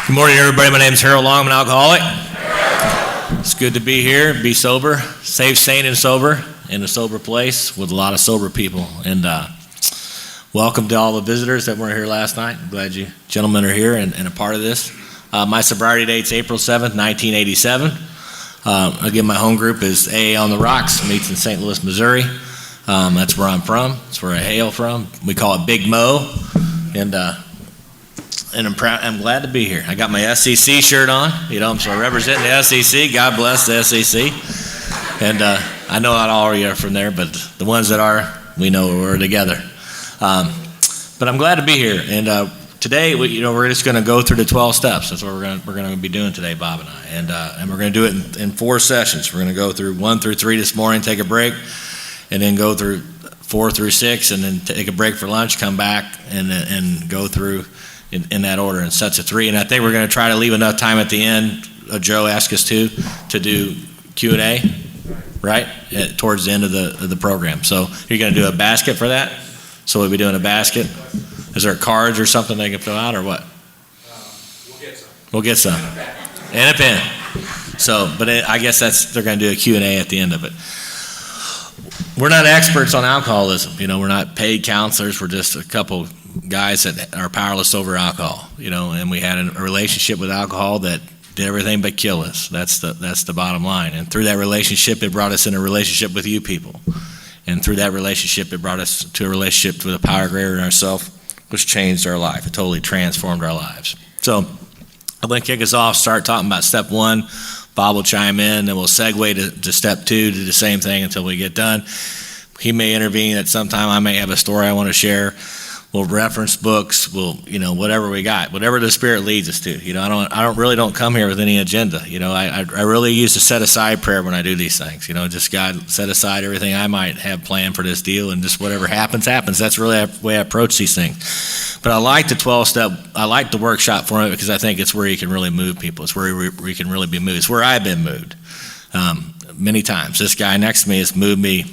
Good morning, everybody. My name is Harold Long. I'm an alcoholic. It's good to be here, be sober, safe, sane, and sober in a sober place with a lot of sober people. And welcome to all the visitors that weren't here last night. I'm glad you gentlemen are here and a part of this. My sobriety date's April 7th, 1987. Again, my home group is AA on the Rocks, meets in St. Louis, Missouri. That's where I'm from. That's where I hail from. We call it Big Mo. And I'm glad to be here. I got my SEC shirt on, so I represent the SEC. God bless the SEC. And I know not all of you are from there, but the ones that are, we know we're together. But I'm glad to be here. And today, we're just going to go through the 12 steps. That's what we're going to be doing today, Bob and I. And we're going to do it in 4 sessions. We're going to go through 1 through 3 this morning, take a break, and then go through 4 through 6, and then take a break for lunch, come back, and go through in that order in sets of 3. And I think we're going to try to leave enough time at the end. Joe asked us to do Q&A, right, towards the end of the program. So you're going to do a basket for that? So we'll be doing a basket. Is there cards or something they can fill out, or what? We'll get some. And a pen. So, but I guess they're going to do a Q&A at the end of it. We're not experts on alcoholism. We're not paid counselors. We're just a couple guys that are powerless over alcohol. And we had a relationship with alcohol that did everything but kill us. That's the bottom line. And through that relationship, it brought us in a relationship with you people. And through that relationship, it brought us to a relationship with a power greater than ourselves, which changed our life. It totally transformed our lives. So I'm going to kick us off, start talking about step 1. Bob will chime in, then we'll segue to step 2, do the same thing until we get done. He may intervene at some time. I may have a story I want to share. We'll reference books. We'll, whatever we got, whatever the Spirit leads us to. I don't come here with any agenda. I really use to set aside prayer when I do these things. Just God set aside everything I might have planned for this deal, and just whatever happens. That's really the way I approach these things. But I like the 12-step. I like the workshop format because I think it's where you can really move people. It's where we can really be moved. It's where I've been moved many times. This guy next to me has moved me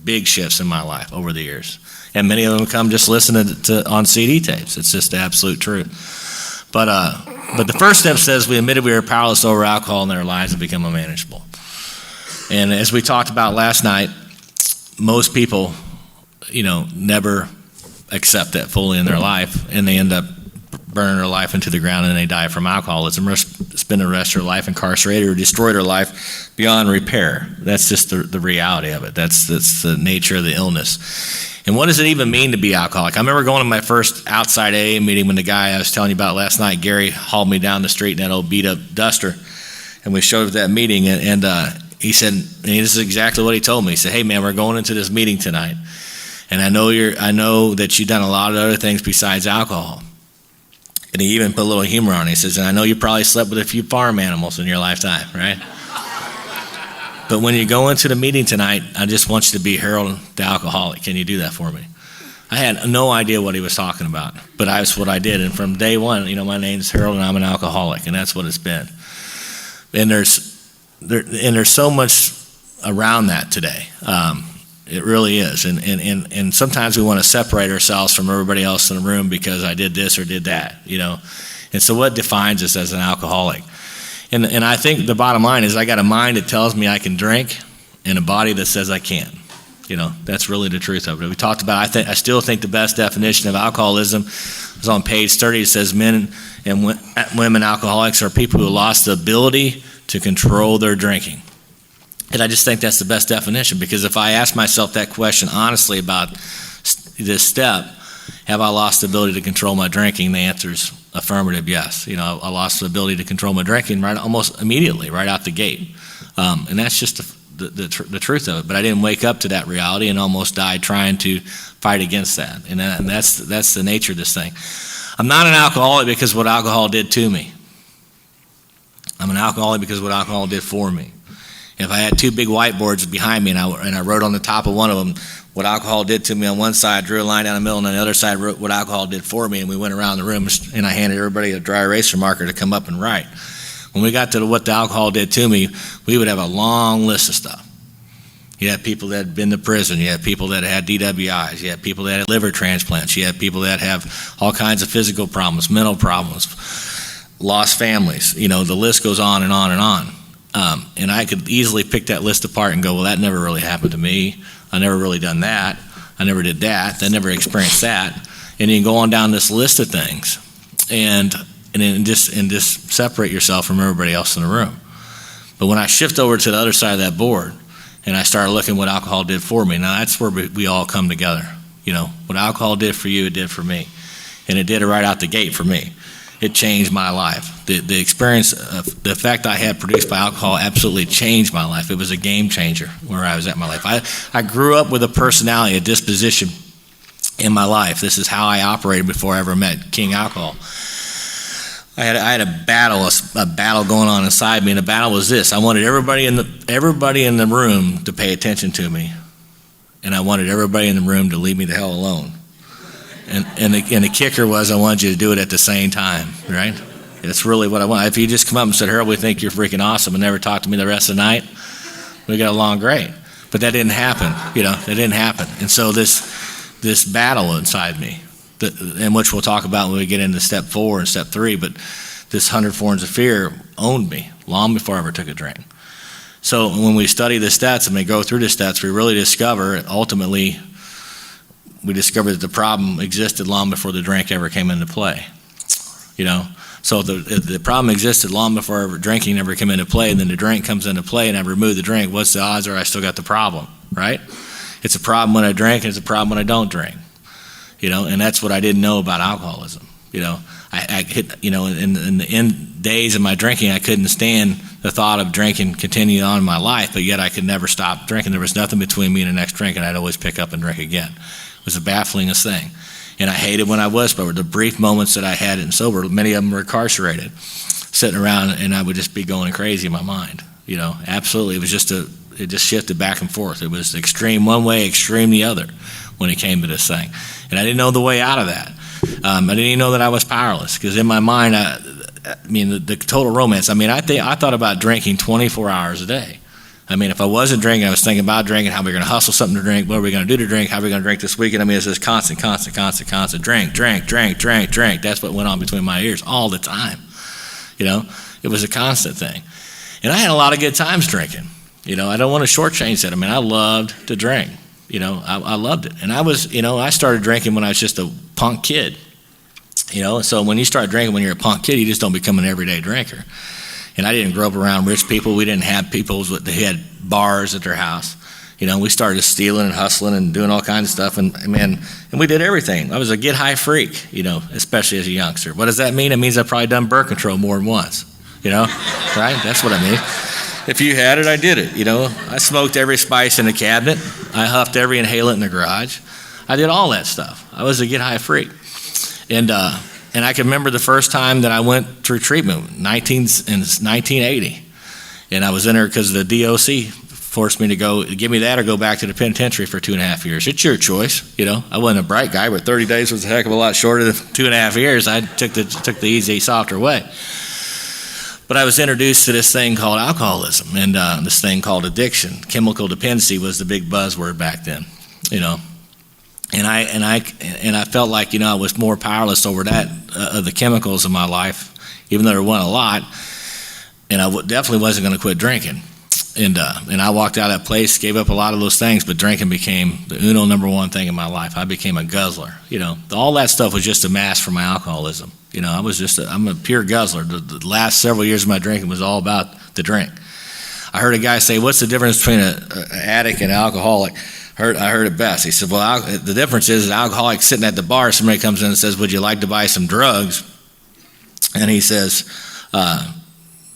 big shifts in my life over the years. And many of them come just listening to on CD tapes. It's just the absolute truth. But the first step says we admitted we were powerless over alcohol and their lives have become unmanageable. And as we talked about last night, most people, never accept that fully in their life, and they end up burning their life into the ground and they die from alcoholism, or spend the rest of their life incarcerated, or destroy their life beyond repair. That's just the reality of it. That's the nature of the illness. And what does it even mean to be alcoholic? I remember going to my first outside AA meeting when the guy I was telling you about last night, Gary, hauled me down the street in that old beat-up Duster, and we showed up at that meeting, and he said, and this is exactly what he told me. He said, "Hey man, we're going into this meeting tonight, and I know that you've done a lot of other things besides alcohol." And he even put a little humor on it. He says, "And I know you probably slept with a few farm animals in your lifetime, right? But when you go into the meeting tonight, I just want you to be Harold the alcoholic. Can you do that for me?" I had no idea what he was talking about, but that's what I did. And from day one, my name's Harold and I'm an alcoholic, and that's what it's been. And there's so much around that today. It really is. And sometimes we want to separate ourselves from everybody else in the room because I did this or did that, And so what defines us as an alcoholic? And I think the bottom line is I got a mind that tells me I can drink and a body that says I can't. That's really the truth of it. We talked about, I still think the best definition of alcoholism is on page 30. It says men and women alcoholics are people who lost the ability to control their drinking. And I just think that's the best definition, because if I ask myself that question honestly about this step, have I lost the ability to control my drinking? The answer is affirmative, yes. I lost the ability to control my drinking almost immediately, right out the gate. And that's just the truth of it. But I didn't wake up to that reality and almost died trying to fight against that. And that's the nature of this thing. I'm not an alcoholic because of what alcohol did to me. I'm an alcoholic because of what alcohol did for me. If I had 2 big whiteboards behind me and I wrote on the top of one of them what alcohol did to me on one side, drew a line down the middle, and on the other side wrote what alcohol did for me, and we went around the room and I handed everybody a dry eraser marker to come up and write. When we got to what the alcohol did to me, we would have a long list of stuff. You had people that had been to prison. You had people that had DWIs. You had people that had liver transplants. You had people that have all kinds of physical problems, mental problems. lost families. You know, the list goes on and on and on. And I could easily pick that list apart and go, well, that never really happened to me. I never really done that. I never did that. I never experienced that. And you can go on down this list of things and just separate yourself from everybody else in the room. But when I shift over to the other side of that board and I started looking what alcohol did for me, now that's where we all come together. You know, what alcohol did for you, it did for me. And it did it right out the gate for me. It changed my life. The experience, the effect I had produced by alcohol absolutely changed my life. It was a game changer where I was at in my life. I grew up with a personality, a disposition in my life. This is how I operated before I ever met King Alcohol. I had a battle going on inside me, and the battle was this. I wanted everybody in the room to pay attention to me, and I wanted everybody in the room to leave me the hell alone. And the kicker was I wanted you to do it at the same time, right? That's really what I want. If you just come up and said, Harold, we think you're freaking awesome, and never talk to me the rest of the night, we got along great. But that didn't happen, you know, that didn't happen. And so this battle inside me, and which we'll talk about when we get into step 4 and step 3, but this 100 forms of fear owned me long before I ever took a drink. So when we study the steps and we go through the steps, we really discover, ultimately, we discovered that the problem existed long before the drink ever came into play. You know, so the problem existed long before drinking ever came into play, and then the drink comes into play and I remove the drink. What's the odds are I still got the problem, right? It's a problem when I drink, and it's a problem when I don't drink. You know, and that's what I didn't know about alcoholism. You know, I hit, you know, in the end days of my drinking, I couldn't stand the thought of drinking continuing on in my life, but yet I could never stop drinking. There was nothing between me and the next drink, and I'd always pick up and drink again. It was the bafflingest thing. And I hated when I was sober. The brief moments that I had in sober, many of them were incarcerated, sitting around, and I would just be going crazy in my mind. You know, absolutely. It just shifted back and forth. It was extreme one way, extreme the other when it came to this thing. And I didn't know the way out of that. I didn't even know that I was powerless, because in my mind, the total romance. I thought about drinking 24 hours a day. I mean, if I wasn't drinking, I was thinking about drinking, how we're going to hustle something to drink, what are we going to do to drink, how are we going to drink this weekend. I mean, it's just constant, drink. That's what went on between my ears all the time. You know, it was a constant thing. And I had a lot of good times drinking. You know, I don't want to shortchange that. I mean, I loved to drink. You know, I loved it. And I started drinking when I was just a punk kid. You know, so when you start drinking when you're a punk kid, you just don't become an everyday drinker. And I didn't grow up around rich people. We didn't have people that had bars at their house. You know, we started stealing and hustling and doing all kinds of stuff. And we did everything. I was a get high freak, you know, especially as a youngster. What does that mean? It means I've probably done birth control more than once, you know, right? That's what I mean. If you had it, I did it, you know. I smoked every spice in the cabinet. I huffed every inhalant in the garage. I did all that stuff. I was a get high freak. And I can remember the first time that I went through treatment in 1980. And I was in there because the DOC forced me to give me that or go back to the penitentiary for 2.5 years. It's your choice, you know. I wasn't a bright guy, but 30 days was a heck of a lot shorter than 2.5 years. I took the easy, softer way. But I was introduced to this thing called alcoholism and this thing called addiction. Chemical dependency was the big buzzword back then, you know. And I felt like, you know, I was more powerless over that of the chemicals in my life, even though there wasn't a lot. And I definitely wasn't going to quit drinking. And I walked out of that place, gave up a lot of those things, but drinking became the number one thing in my life. I became a guzzler. You know, all that stuff was just a mask for my alcoholism. You know, I'm a pure guzzler. The last several years of my drinking was all about the drink. I heard a guy say, "What's the difference between an addict and an alcoholic?" I heard it best. He said, well, the difference is an alcoholic sitting at the bar, somebody comes in and says, would you like to buy some drugs? And he says,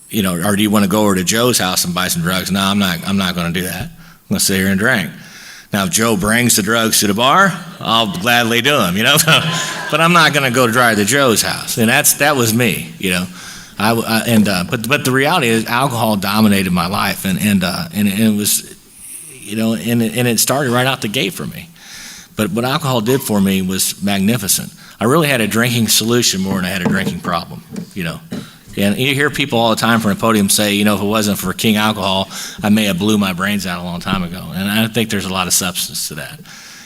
you know, or do you want to go over to Joe's house and buy some drugs? No, I'm not going to do that. I'm going to sit here and drink. Now, if Joe brings the drugs to the bar, I'll gladly do them, you know. But I'm not going to go drive to Joe's house. And that was me, you know. But the reality is alcohol dominated my life, and it was, you know, and it started right out the gate for me. But what alcohol did for me was magnificent. I really had a drinking solution more than I had a drinking problem, you know. And you hear people all the time from the podium say, you know, if it wasn't for King Alcohol, I may have blew my brains out a long time ago. And I think there's a lot of substance to that.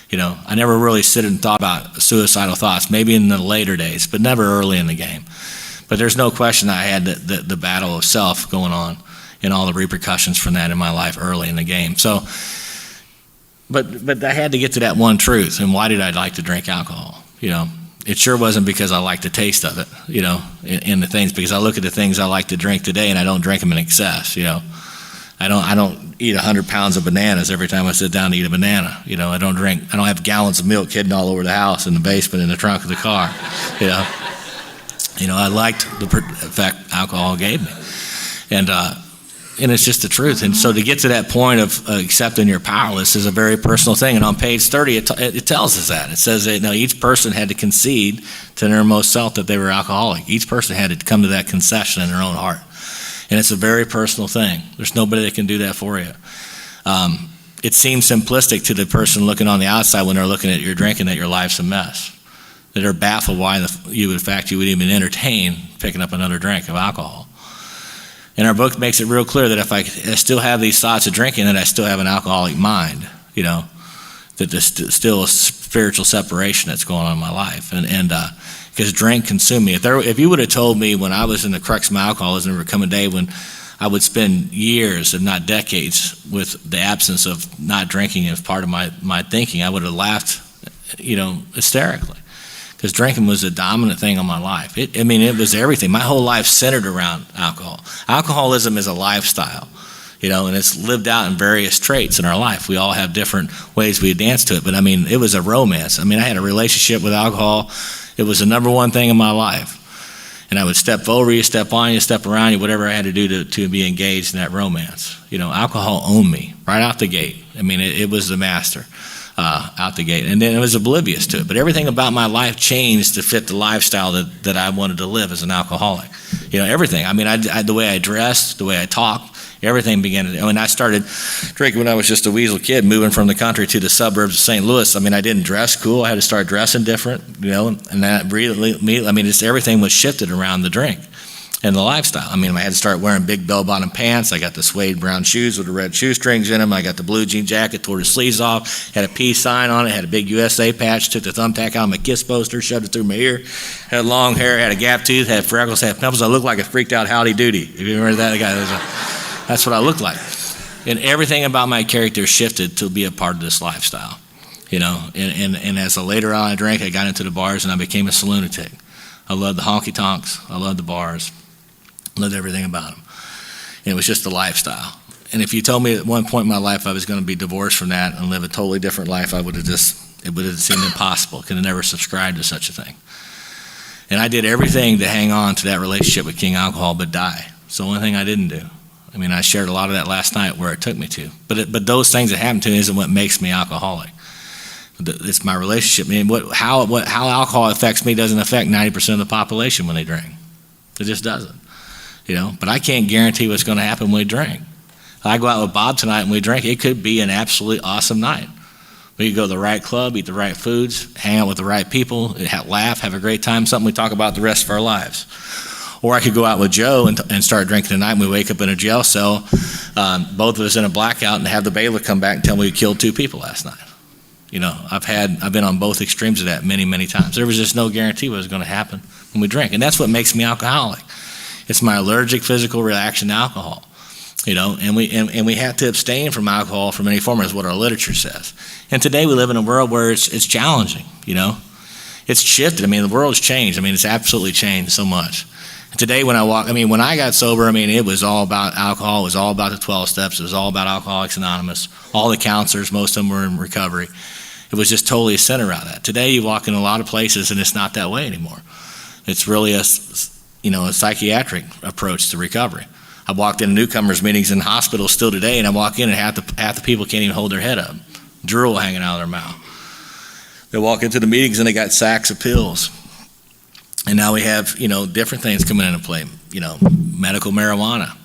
You know, I never really sit and thought about suicidal thoughts, maybe in the later days, but never early in the game. But there's no question I had the battle of self going on and all the repercussions from that in my life early in the game. So, but I had to get to that one truth. And why did I like to drink alcohol? It sure wasn't because I like the taste of it, in the things, because I look at the things I like to drink today and I don't drink them in excess, I don't eat 100 pounds of bananas every time I sit down to eat a banana. I don't have gallons of milk hidden all over the house, in the basement, in the trunk of the car. I liked the effect alcohol gave me. And it's just the truth. And so to get to that point of accepting you're powerless is a very personal thing. And on page 30, it tells us that. It says that each person had to concede to their innermost self that they were alcoholic. Each person had to come to that concession in their own heart. And it's a very personal thing. There's nobody that can do that for you. It seems simplistic to the person looking on the outside when they're looking at your drinking that your life's a mess. That they're baffled why you would even entertain picking up another drink of alcohol. And our book makes it real clear that if I still have these thoughts of drinking, that I still have an alcoholic mind, that there's still a spiritual separation that's going on in my life. And because drink consumed me. If you would have told me when I was in the crux of my alcoholism, there would come a day when I would spend years, if not decades, with the absence of not drinking as part of my thinking, I would have laughed, hysterically. Because drinking was a dominant thing in my life. It was everything. My whole life centered around alcohol. Alcoholism is a lifestyle, and it's lived out in various traits in our life. We all have different ways we dance to it, but it was a romance. I had a relationship with alcohol. It was the number one thing in my life. And I would step over you, step on you, step around you, whatever I had to do to be engaged in that romance. Alcohol owned me right out the gate. It was the master. Out the gate, and then it was oblivious to it. But everything about my life changed to fit the lifestyle that I wanted to live as an alcoholic. Everything. The way I dressed, the way I talked, everything began to. I started drinking when I was just a weasel kid, moving from the country to the suburbs of St. Louis. I didn't dress cool. I had to start dressing different. And that really, just everything was shifted around the drink and the lifestyle. I had to start wearing big bell-bottom pants. I got the suede brown shoes with the red shoestrings in them. I got the blue jean jacket, tore the sleeves off, had a peace sign on it, had a big USA patch, took the thumbtack out of my KISS poster, shoved it through my ear, had long hair, had a gap tooth, had freckles, had pimples. I looked like a freaked out Howdy Doody. If you remember that guy, that's what I looked like. And everything about my character shifted to be a part of this lifestyle. And as later on I drank, I got into the bars and I became a saloon-atic. I loved the honky-tonks. I loved the bars. Loved everything about them. And it was just a lifestyle. And if you told me at one point in my life I was going to be divorced from that and live a totally different life, it would have seemed impossible. Could have never subscribed to such a thing. And I did everything to hang on to that relationship with King Alcohol but die. It's the only thing I didn't do. I shared a lot of that last night where it took me to. But those things that happened to me isn't what makes me alcoholic. It's my relationship. How alcohol affects me doesn't affect 90% of the population when they drink. It just doesn't. But I can't guarantee what's going to happen when we drink. I go out with Bob tonight and we drink. It could be an absolutely awesome night. We could go to the right club, eat the right foods, hang out with the right people, laugh, have a great time, something we talk about the rest of our lives. Or I could go out with Joe and start drinking tonight and we wake up in a jail cell, both of us in a blackout, and have the bailiff come back and tell me we killed 2 people last night. I've been on both extremes of that many, many times. There was just no guarantee what was going to happen when we drink. And that's what makes me alcoholic. It's my allergic physical reaction to alcohol, and we have to abstain from alcohol from any form, is what our literature says. And today we live in a world where it's challenging, It's shifted. The world's changed. It's absolutely changed so much. Today when I when I got sober, it was all about alcohol. It was all about the 12 steps. It was all about Alcoholics Anonymous. All the counselors, most of them were in recovery. It was just totally centered around that. Today you walk in a lot of places and it's not that way anymore. It's really a psychiatric approach to recovery. I walked into newcomers meetings in hospitals still today, and I walk in and half the people can't even hold their head up, drool hanging out of their mouth. They walk into the meetings and they got sacks of pills. And now we have, different things coming into play, medical marijuana,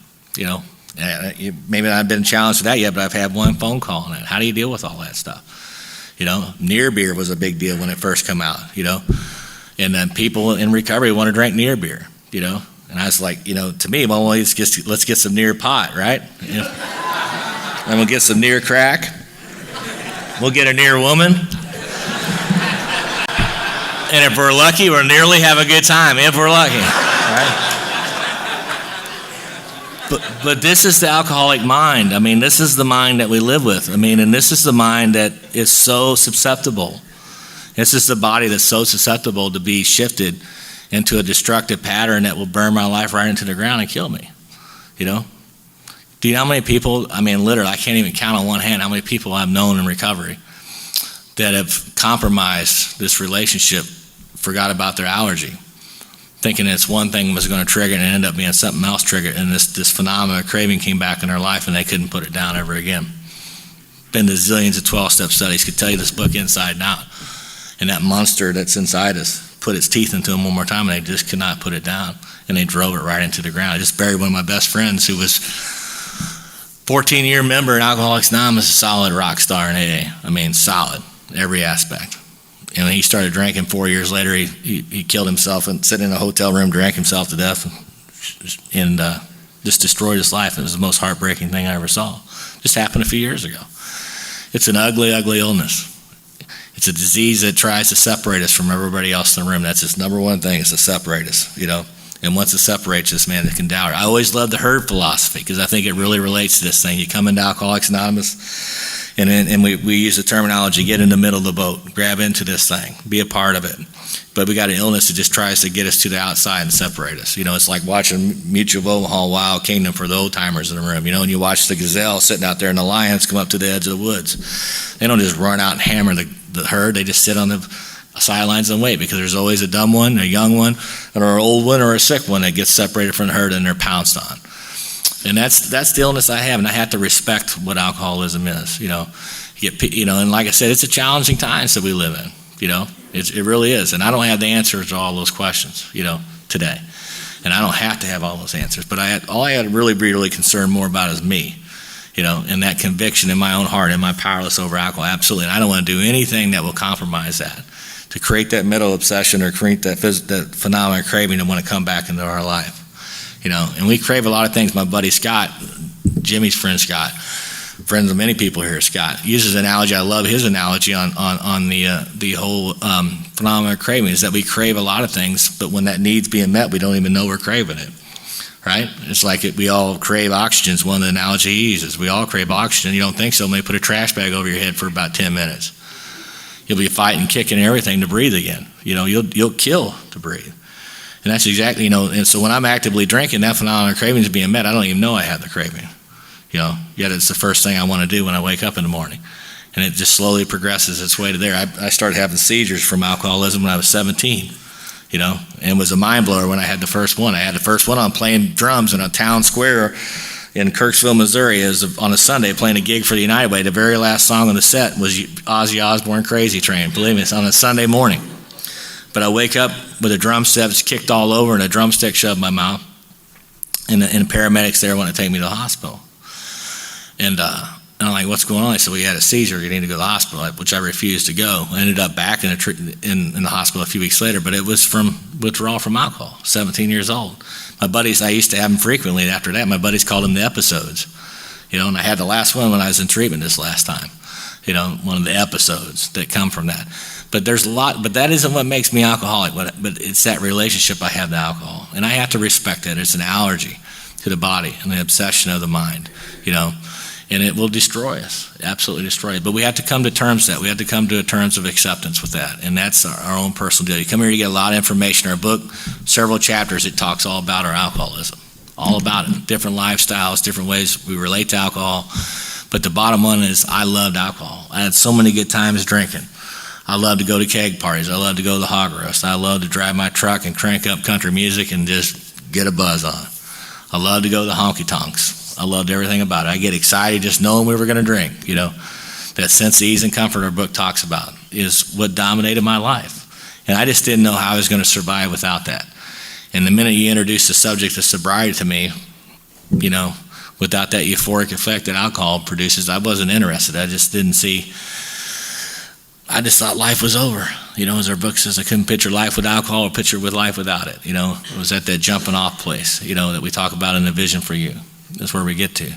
maybe I've been challenged with that yet, but I've had one phone call on it. How do you deal with all that stuff? Near beer was a big deal when it first came out, and then people in recovery want to drink near beer. And I was like, to me, well, let's get some near pot, right? And we'll get some near crack. We'll get a near woman. And if we're lucky, we'll nearly have a good time, if we're lucky. right? But this is the alcoholic mind. I mean, this is the mind that we live with. I mean, and this is the mind that is so susceptible. This is the body that's so susceptible to be shifted into a destructive pattern that will burn my life right into the ground and kill me. You know? Do you know how many people, I mean, literally, I can't even count on one hand how many people I've known in recovery that have compromised this relationship, forgot about their allergy, thinking it's one thing was going to trigger it and it ended up being something else triggered, and this phenomenon of craving came back in their life and they couldn't put it down ever again. Been to zillions of 12-step studies, could tell you this book inside and out. And that monster that's inside us put its teeth into them one more time and they just could not put it down. And they drove it right into the ground. I just buried one of my best friends who was 14-year member in Alcoholics Anonymous, a solid rock star in AA. I mean, solid, every aspect. And when he started drinking 4 years later, he killed himself and sat in a hotel room, drank himself to death, and just destroyed his life. It was the most heartbreaking thing I ever saw. Just happened a few years ago. It's an ugly, ugly illness. It's a disease that tries to separate us from everybody else in the room. That's its number one thing, is to separate us, you know. And once it separates us, man, it can doubt it. I always loved the herd philosophy because I think it really relates to this thing. You come into Alcoholics Anonymous, and we use the terminology, get in the middle of the boat, grab into this thing, be a part of it. But we got an illness that just tries to get us to the outside and separate us. You know, it's like watching Mutual of Omaha Wild Kingdom for the old timers in the room. You know, and you watch the gazelle sitting out there and the lions come up to the edge of the woods. They don't just run out and hammer the herd. They just sit on the sidelines and wait, because there's always a dumb one, a young one, or an old one, or a sick one that gets separated from the herd and they're pounced on. And that's the illness I have, and I have to respect what alcoholism is. You know, and like I said, it's a challenging times that we live in. You know, it really is, and I don't have the answers to all those questions. You know, today, and I don't have to have all those answers. But all I had to really be really concerned more about is me. You know, and that conviction in my own heart, am I powerless over alcohol? Absolutely, and I don't want to do anything that will compromise that, to create that mental obsession or create that phenomenon of craving to want to come back into our life. You know, and we crave a lot of things. My buddy Scott, Jimmy's friend Scott, friends of many people here, Scott, uses an analogy. I love his analogy on the whole phenomenon of craving, is that we crave a lot of things, but when that need's being met, we don't even know we're craving it. Right? It's like we all crave oxygen is one of the analogies he uses. We all crave oxygen. You don't think so? Maybe put a trash bag over your head for about 10 minutes. You'll be fighting, kicking, everything to breathe again. You know, you'll kill to breathe. And that's exactly, you know, and so when I'm actively drinking, that phenomenon of craving is being met. I don't even know I have the craving. You know, yet it's the first thing I want to do when I wake up in the morning. And it just slowly progresses its way to there. I started having seizures from alcoholism when I was 17. You know, and it was a mind blower when I had the first one. I had the first one on playing drums in a town square in Kirksville, Missouri, on a Sunday, playing a gig for the United Way. The very last song on the set was Ozzy Osbourne, Crazy Train. Believe me, it's on a Sunday morning. But I wake up with a drumstick kicked all over and a drumstick shoved in my mouth. And paramedics there want to take me to the hospital. And I'm like, what's going on? They said, well, you had a seizure. You need to go to the hospital, which I refused to go. I ended up back in the hospital a few weeks later, but it was from withdrawal from alcohol, 17 years old. My buddies, I used to have them frequently. After that, my buddies called them the episodes. You know, and I had the last one when I was in treatment this last time. You know, one of the episodes that come from that. But there's a lot, but that isn't what makes me alcoholic, but it's that relationship I have to alcohol. And I have to respect that. It's an allergy to the body and the obsession of the mind, you know. And it will destroy us, absolutely destroy it. But we have to come to terms with that. We have to come to terms of acceptance with that. And that's our own personal deal. You come here, you get a lot of information. Our book, several chapters, it talks all about our alcoholism, all about it. Different lifestyles, different ways we relate to alcohol. But the bottom one is I loved alcohol. I had so many good times drinking. I loved to go to keg parties. I loved to go to the hog roast. I loved to drive my truck and crank up country music and just get a buzz on. I loved to go to the honky tonks. I loved everything about it. I get excited just knowing we were going to drink, you know. That sense of ease and comfort our book talks about is what dominated my life. And I just didn't know how I was going to survive without that. And the minute you introduce the subject of sobriety to me, you know, without that euphoric effect that alcohol produces, I wasn't interested. I just didn't see, I just thought life was over. You know, as our book says, I couldn't picture life with alcohol or picture with life without it. You know, it was at that jumping off place, you know, that we talk about in the Vision for You. That's where we get to.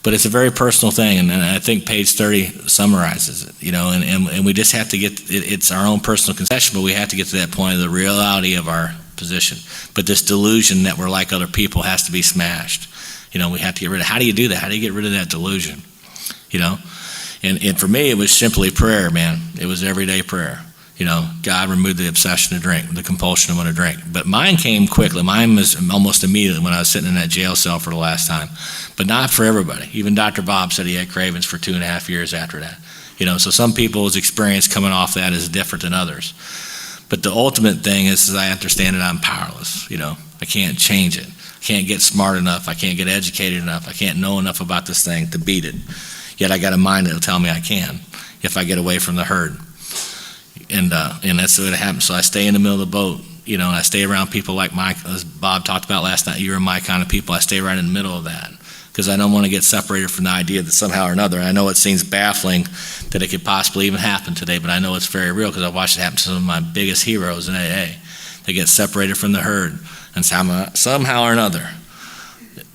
But it's a very personal thing, and I think page 30 summarizes it, you know, and we just have to get, it's our own personal concession, but we have to get to that point of the reality of our position. But this delusion that we're like other people has to be smashed. We have to get rid of. How do you do that? How do you get rid of that delusion? And for me, it was simply prayer, man. It was everyday prayer. God removed the obsession to drink, the compulsion to want to drink. But mine came quickly. Mine was almost immediately when I was sitting in that jail cell for the last time. But not for everybody. Even Dr. Bob said he had cravings for 2.5 years after that. So some people's experience coming off that is different than others. But the ultimate thing is I understand that I'm powerless. I can't change it. I can't get smart enough. I can't get educated enough. I can't know enough about this thing to beat it. Yet I got a mind that'll tell me I can if I get away from the herd. And that's what happens. So I stay in the middle of the boat, and I stay around people like Mike, as Bob talked about last night. You are my kind of people. I stay right in the middle of that because I don't want to get separated from the idea that somehow or another, and I know it seems baffling that it could possibly even happen today, but I know it's very real because I've watched it happen to some of my biggest heroes in AA. They get separated from the herd, and somehow or another,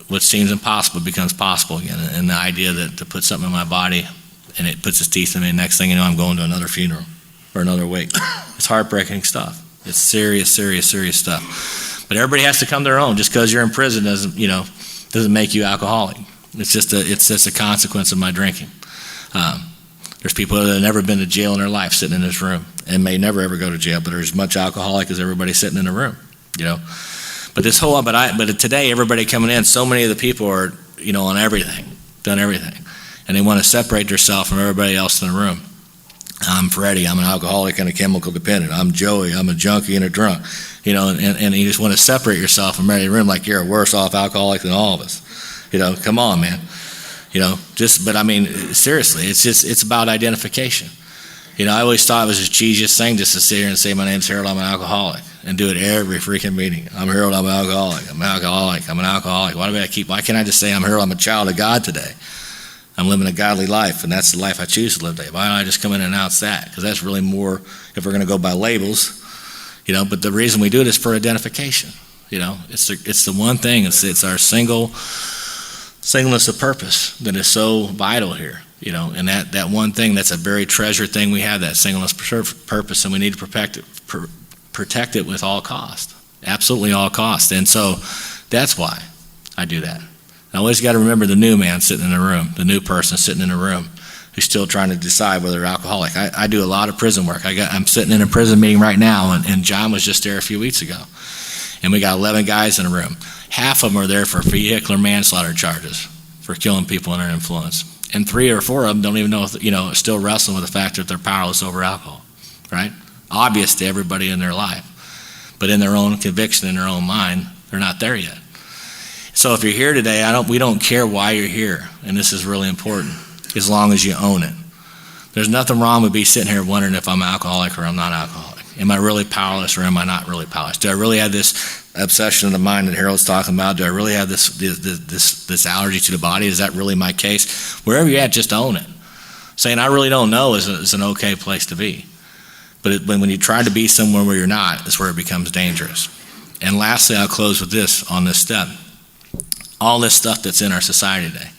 what seems impossible becomes possible again. And the idea that to put something in my body and it puts its teeth in me, next thing you know, I'm going to another funeral or another wake. It's heartbreaking stuff. It's serious, serious, serious stuff. But everybody has to come to their own. Just because you're in prison doesn't make you alcoholic. It's just a consequence of my drinking. There's people that have never been to jail in their life sitting in this room and may never ever go to jail, but are as much alcoholic as everybody sitting in the room. But today everybody coming in, so many of the people are on everything, done everything, and they want to separate themselves from everybody else in the room. I'm Freddie, I'm an alcoholic and a chemical dependent. I'm Joey, I'm a junkie and a drunk. And you just want to separate yourself from everybody in the room like you're a worse off alcoholic than all of us. Come on, man. Seriously, it's about identification. I always thought it was the cheesiest thing just to sit here and say, my name's Harold, I'm an alcoholic, and do it every freaking meeting. I'm Harold, I'm an alcoholic, I'm an alcoholic, I'm an alcoholic. Why can't I just say I'm Harold, I'm a child of God today? I'm living a godly life, and that's the life I choose to live today. Why don't I just come in and announce that? Because that's really more, if we're going to go by labels, but the reason we do it is for identification. It's the one thing, it's our singleness of purpose that is so vital here. And that one thing, that's a very treasured thing we have, that singleness purpose, and we need to protect it with all cost, absolutely all cost. And so that's why I do that. I always got to remember the new man sitting in the room, the new person sitting in the room who's still trying to decide whether they're alcoholic. I do a lot of prison work. I'm sitting in a prison meeting right now, and John was just there a few weeks ago. And we got 11 guys in the room. Half of them are there for vehicular manslaughter charges, for killing people under influence. And 3 or 4 of them don't even know if, still wrestling with the fact that they're powerless over alcohol, right? Obvious to everybody in their life. But in their own conviction, in their own mind, they're not there yet. So if you're here today, we don't care why you're here, and this is really important, as long as you own it. There's nothing wrong with me sitting here wondering if I'm alcoholic or I'm not alcoholic. Am I really powerless or am I not really powerless? Do I really have this obsession of the mind that Harold's talking about? Do I really have this allergy to the body? Is that really my case? Wherever you're at, just own it. Saying I really don't know is an okay place to be. But when you try to be somewhere where you're not, is where it becomes dangerous. And lastly, I'll close with this on this step. All this stuff that's in our society today,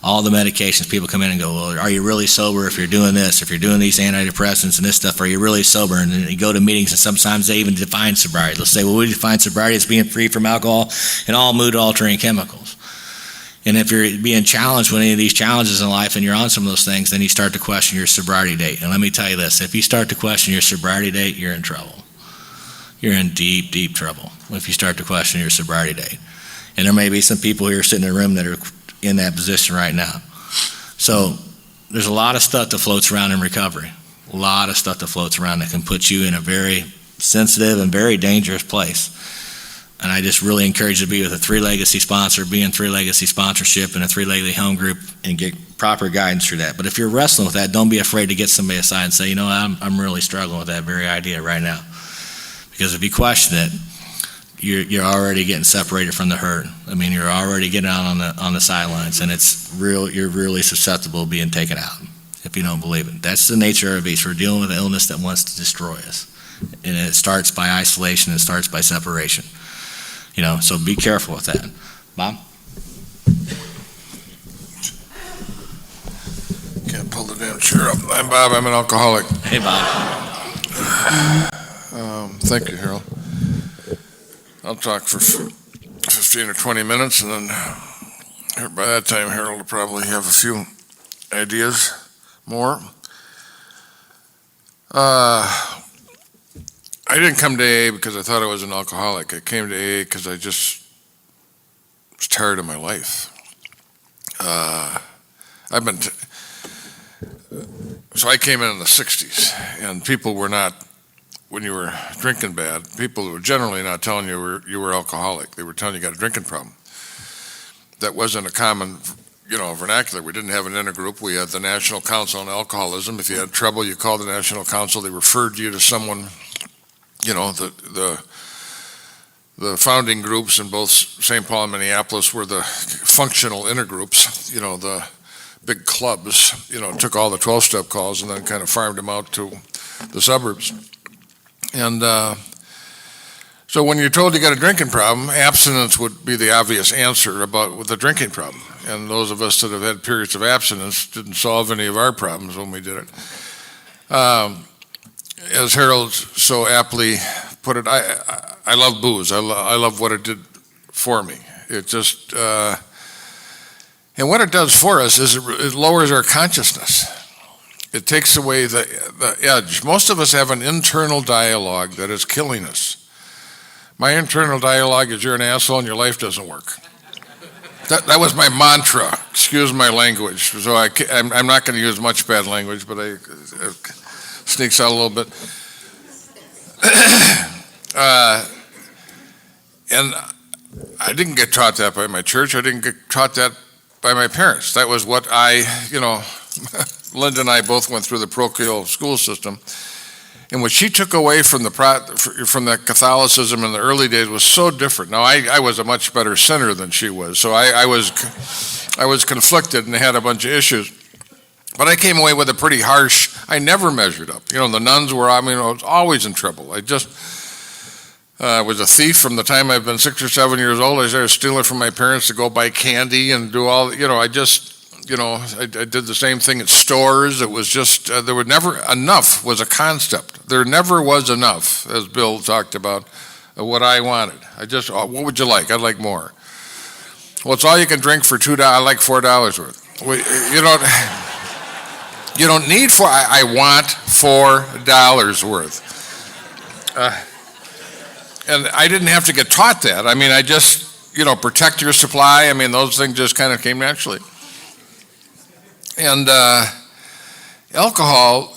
all the medications, people come in and go, well, are you really sober if you're doing this, if you're doing these antidepressants and this stuff, are you really sober? And then you go to meetings and sometimes they even define sobriety. They'll say, well, we define sobriety as being free from alcohol and all mood-altering chemicals. And if you're being challenged with any of these challenges in life and you're on some of those things, then you start to question your sobriety date. And let me tell you this, if you start to question your sobriety date, you're in trouble. You're in deep, deep trouble if you start to question your sobriety date. And there may be some people here sitting in the room that are in that position right now. So there's a lot of stuff that floats around in recovery. A lot of stuff that floats around that can put you in a very sensitive and very dangerous place. And I just really encourage you to be with a 3 Legacy sponsor, be in 3 Legacy sponsorship and a 3 Legacy home group and get proper guidance through that. But if you're wrestling with that, don't be afraid to get somebody aside and say, I'm really struggling with that very idea right now. Because if you question it, you're already getting separated from the herd. You're already getting out on the sidelines, and you're really susceptible to being taken out if you don't believe it. That's the nature of the beast. We're dealing with an illness that wants to destroy us, and it starts by isolation. It starts by separation. So be careful with that. Bob? Can't pull the damn chair up. I'm Bob. I'm an alcoholic. Hey, Bob. Thank you, Harold. I'll talk for 15 or 20 minutes, and then by that time, Harold will probably have a few ideas more. I didn't come to AA because I thought I was an alcoholic. I came to AA because I just was tired of my life. So I came in the 60s, and people were not, when you were drinking bad, people were generally not telling you you were alcoholic. They were telling you got a drinking problem. That wasn't a common, vernacular. We didn't have an intergroup. We had the National Council on Alcoholism. If you had trouble, you called the National Council. They referred you to someone, the founding groups in both St. Paul and Minneapolis were the functional intergroups, the big clubs, took all the 12-step calls and then kind of farmed them out to the suburbs. And so when you're told you got a drinking problem, abstinence would be the obvious answer with the drinking problem. And those of us that have had periods of abstinence didn't solve any of our problems when we did it. As Harold so aptly put it, I love booze. I love what it did for me. It just, and what it does for us is it lowers our consciousness. It takes away the edge. Most of us have an internal dialogue that is killing us. My internal dialogue is you're an asshole and your life doesn't work. That was my mantra. Excuse my language. So I'm not going to use much bad language, but it sneaks out a little bit. And I didn't get taught that by my church. I didn't get taught that by my parents. That was what Linda and I both went through the parochial school system. And what she took away from the Catholicism in the early days was so different. Now, I was a much better sinner than she was, so I was conflicted and had a bunch of issues. But I came away with a pretty harsh, I never measured up. The nuns were, I was always in trouble. I just was a thief from the time I've been 6 or 7 years old. I started stealing from my parents to go buy candy and do all, I did the same thing at stores. It was just, there was never enough was a concept. There never was enough, as Bill talked about, of what I wanted. What would you like? I'd like more. Well, it's all you can drink for $2. I like $4 worth. You don't need four. I want $4 worth. And I didn't have to get taught that. I just, protect your supply. Those things just kind of came naturally. And alcohol,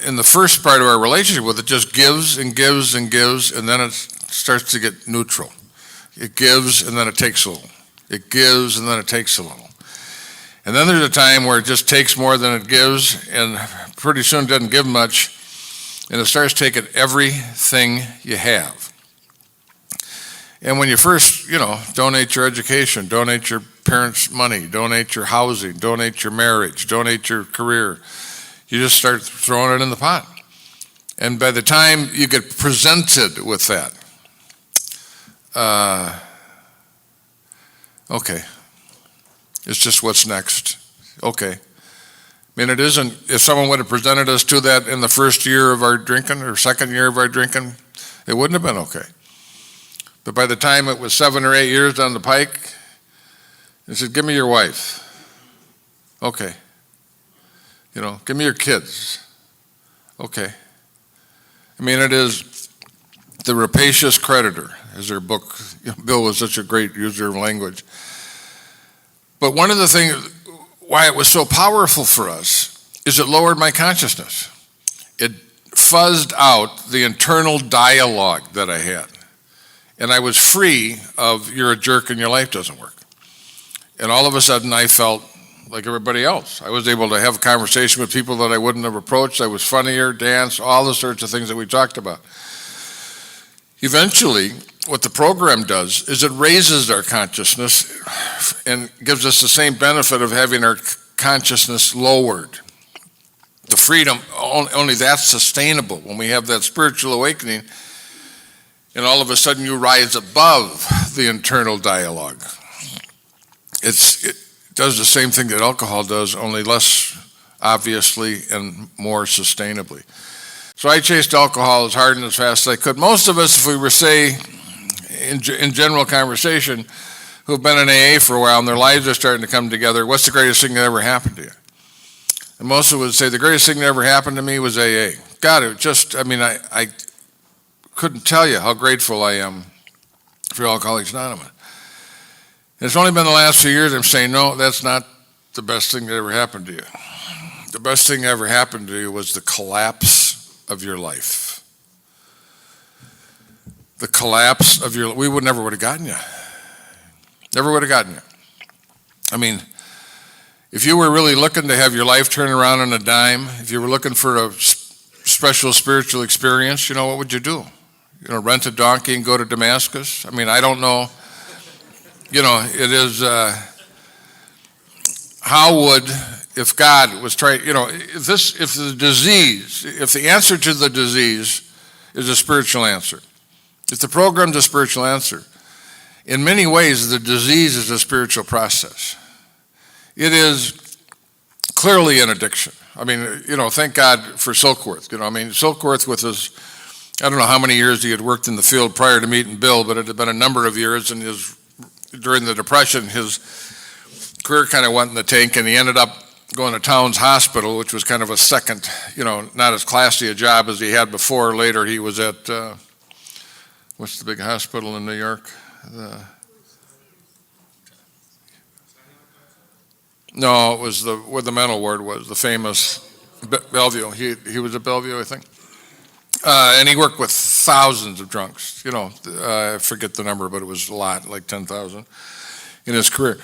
in the first part of our relationship with it, just gives and gives and gives, and then it starts to get neutral. It gives, and then it takes a little. It gives, and then it takes a little. And then there's a time where it just takes more than it gives, and pretty soon it doesn't give much, and it starts taking everything you have. And when you first, donate your education, donate your parents' money, donate your housing, donate your marriage, donate your career, you just start throwing it in the pot. And by the time you get presented with that, okay, it's just what's next. Okay. It isn't, if someone would have presented us to that in the first year of our drinking or second year of our drinking, it wouldn't have been okay. But by the time it was 7 or 8 years down the pike, he said, give me your wife. Okay. Give me your kids. Okay. It is the rapacious creditor, as their book, Bill was such a great user of language. But one of the things, why it was so powerful for us, is it lowered my consciousness. It fuzzed out the internal dialogue that I had. And I was free of, you're a jerk and your life doesn't work. And all of a sudden I felt like everybody else. I was able to have a conversation with people that I wouldn't have approached. I was funnier, dance, all the sorts of things that we talked about. Eventually, what the program does is it raises our consciousness and gives us the same benefit of having our consciousness lowered. The freedom, only that's sustainable when we have that spiritual awakening. And all of a sudden you rise above the internal dialogue. It does the same thing that alcohol does, only less obviously and more sustainably. So I chased alcohol as hard and as fast as I could. Most of us, if we were, say, in general conversation, who've been in AA for a while and their lives are starting to come together, what's the greatest thing that ever happened to you? And most of us would say, the greatest thing that ever happened to me was AA. God, it just, I couldn't tell you how grateful I am for Alcoholics Anonymous. And it's only been the last few years I'm saying, no, that's not the best thing that ever happened to you. The best thing that ever happened to you was the collapse of your life. The collapse of your, we never would have gotten you. Never would have gotten you. I mean, if you were really looking to have your life turn around on a dime, if you were looking for a special spiritual experience, what would you do? Rent a donkey and go to Damascus? I don't know. It is, how would, if God was trying, if the answer to the disease is a spiritual answer, if the program's a spiritual answer, in many ways the disease is a spiritual process. It is clearly an addiction. Thank God for Silkworth. Silkworth with his, I don't know how many years he had worked in the field prior to meeting Bill, but it had been a number of years, and during the Depression, his career kind of went in the tank, and he ended up going to Towns Hospital, which was kind of a second, not as classy a job as he had before. Later, he was at, what's the big hospital in New York? No, it was where the mental ward was, the famous Bellevue. He was at Bellevue, I think. And he worked with thousands of drunks. I forget the number, but it was a lot, like 10,000 in his career.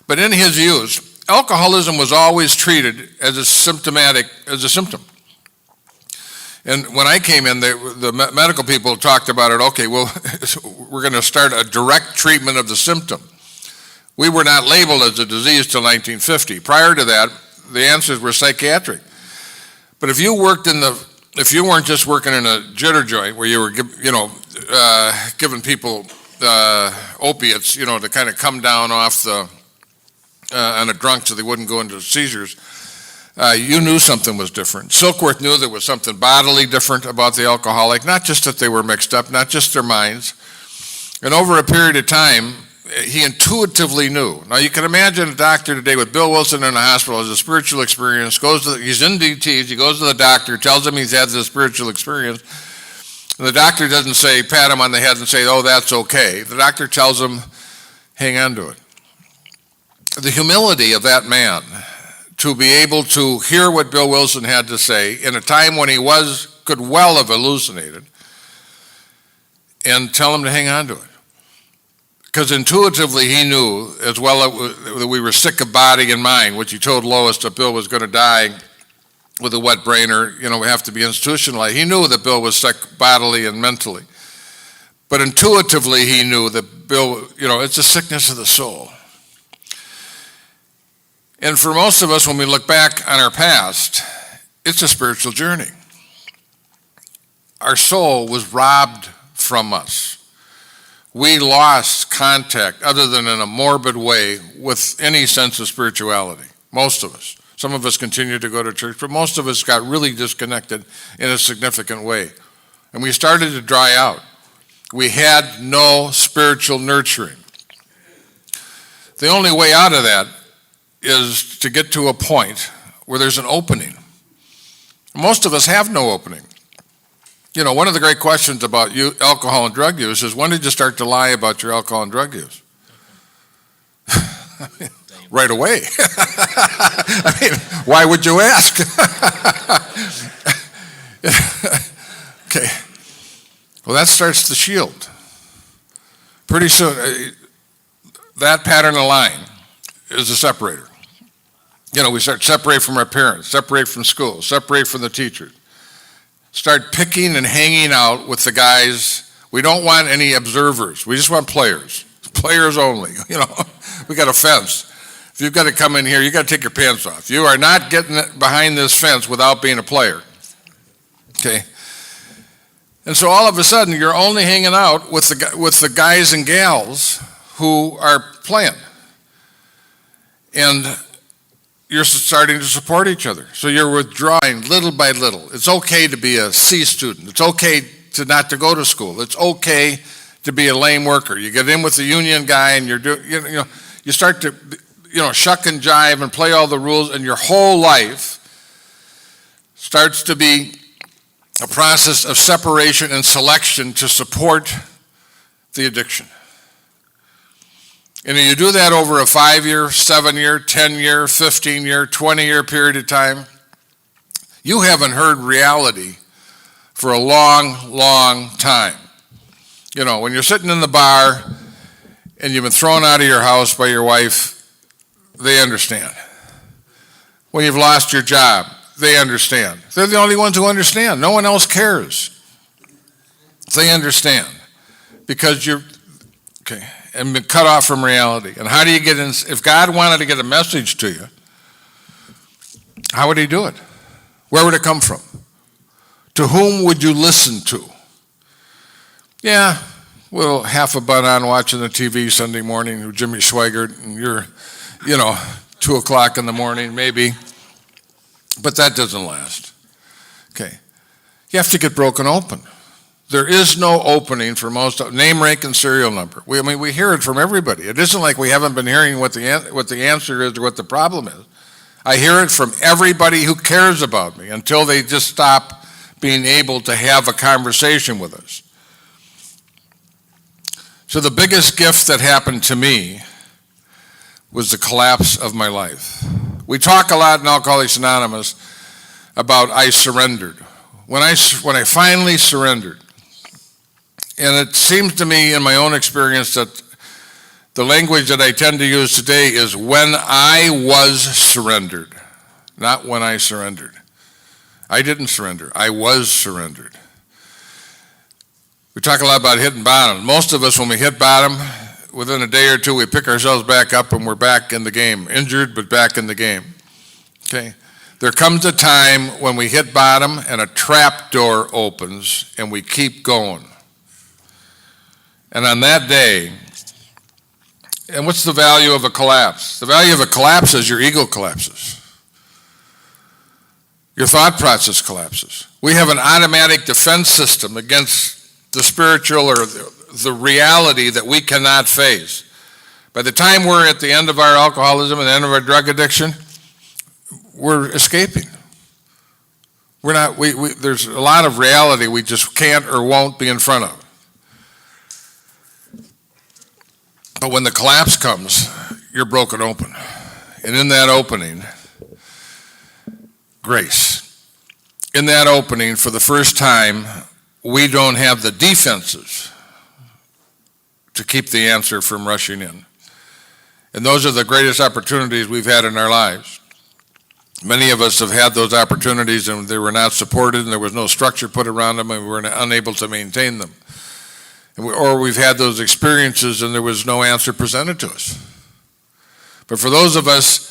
But in his views, alcoholism was always treated as a symptom. And when I came in, the medical people talked about it. Okay, well, we're going to start a direct treatment of the symptom. We were not labeled as a disease till 1950. Prior to that, the answers were psychiatric. But if you weren't just working in a jitter joint where you were, giving people opiates, to kind of come down off on a drunk so they wouldn't go into seizures, you knew something was different. Silkworth knew there was something bodily different about the alcoholic, not just that they were mixed up, not just their minds. And over a period of time, he intuitively knew. Now you can imagine a doctor today with Bill Wilson in the hospital has a spiritual experience, he's in DTs, he goes to the doctor, tells him he's had this spiritual experience, and the doctor doesn't say, pat him on the head and say, oh, that's okay. The doctor tells him, hang on to it. The humility of that man to be able to hear what Bill Wilson had to say in a time when he could well have hallucinated, and tell him to hang on to it. Because intuitively he knew as well that we were sick of body and mind, which he told Lois that Bill was going to die with a wet brain, or we have to be institutionalized. He knew that Bill was sick bodily and mentally. But intuitively he knew that Bill, it's a sickness of the soul. And for most of us, when we look back on our past, it's a spiritual journey. Our soul was robbed from us. We lost contact, other than in a morbid way, with any sense of spirituality. Most of us. Some of us continue to go to church, but most of us got really disconnected in a significant way. And we started to dry out. We had no spiritual nurturing. The only way out of that is to get to a point where there's an opening. Most of us have no opening. One of the great questions about alcohol and drug use is, when did you start to lie about your alcohol and drug use? Right away. Why would you ask? Okay. Well, that starts the shield. Pretty soon, that pattern of lying is a separator. We start separate from our parents, separate from school, separate from the teachers. Start picking and hanging out with the guys. We don't want any observers. We just want players. Players only. We got a fence. If you've got to come in here, you got to take your pants off. You are not getting behind this fence without being a player. Okay. And so all of a sudden, you're only hanging out with the guys and gals who are playing. And you're starting to support each other. So you're withdrawing little by little. It's okay to be a C student. It's okay to not to go to school. It's okay to be a lame worker. You get in with the union guy and you start to, shuck and jive and play all the rules, and your whole life starts to be a process of separation and selection to support the addiction. And you do that over a 5-year, 7-year, 10-year, 15-year, 20-year period of time, you haven't heard reality for a long, long time. When you're sitting in the bar and you've been thrown out of your house by your wife, they understand. When you've lost your job, they understand. They're the only ones who understand. No one else cares. They understand because you're, and been cut off from reality. And how do you get in? If God wanted to get a message to you, how would he do it? Where would it come from? To whom would you listen to? Yeah, well, half a butt on watching the TV Sunday morning with Jimmy Swaggart, and you're, 2 o'clock in the morning, maybe. But that doesn't last. Okay. You have to get broken open. There is no opening for most, name, rank, and serial number. We hear it from everybody. It isn't like we haven't been hearing what the answer is or what the problem is. I hear it from everybody who cares about me until they just stop being able to have a conversation with us. So the biggest gift that happened to me was the collapse of my life. We talk a lot in Alcoholics Anonymous about I surrendered. When I finally surrendered, and it seems to me in my own experience that the language that I tend to use today is when I was surrendered, not when I surrendered. I didn't surrender. I was surrendered. We talk a lot about hitting bottom. Most of us, when we hit bottom, within a day or two, we pick ourselves back up and we're back in the game. Injured, but back in the game. Okay? There comes a time when we hit bottom and a trap door opens and we keep going. And on that day, and what's the value of a collapse? The value of a collapse is your ego collapses. Your thought process collapses. We have an automatic defense system against the spiritual or the reality that we cannot face. By the time we're at the end of our alcoholism and the end of our drug addiction, we're escaping. We're not. There's a lot of reality we just can't or won't be in front of. But when the collapse comes, you're broken open. And in that opening, grace. In that opening, for the first time, we don't have the defenses to keep the answer from rushing in. And those are the greatest opportunities we've had in our lives. Many of us have had those opportunities and they were not supported and there was no structure put around them and we were unable to maintain them. Or we've had those experiences and there was no answer presented to us. But for those of us,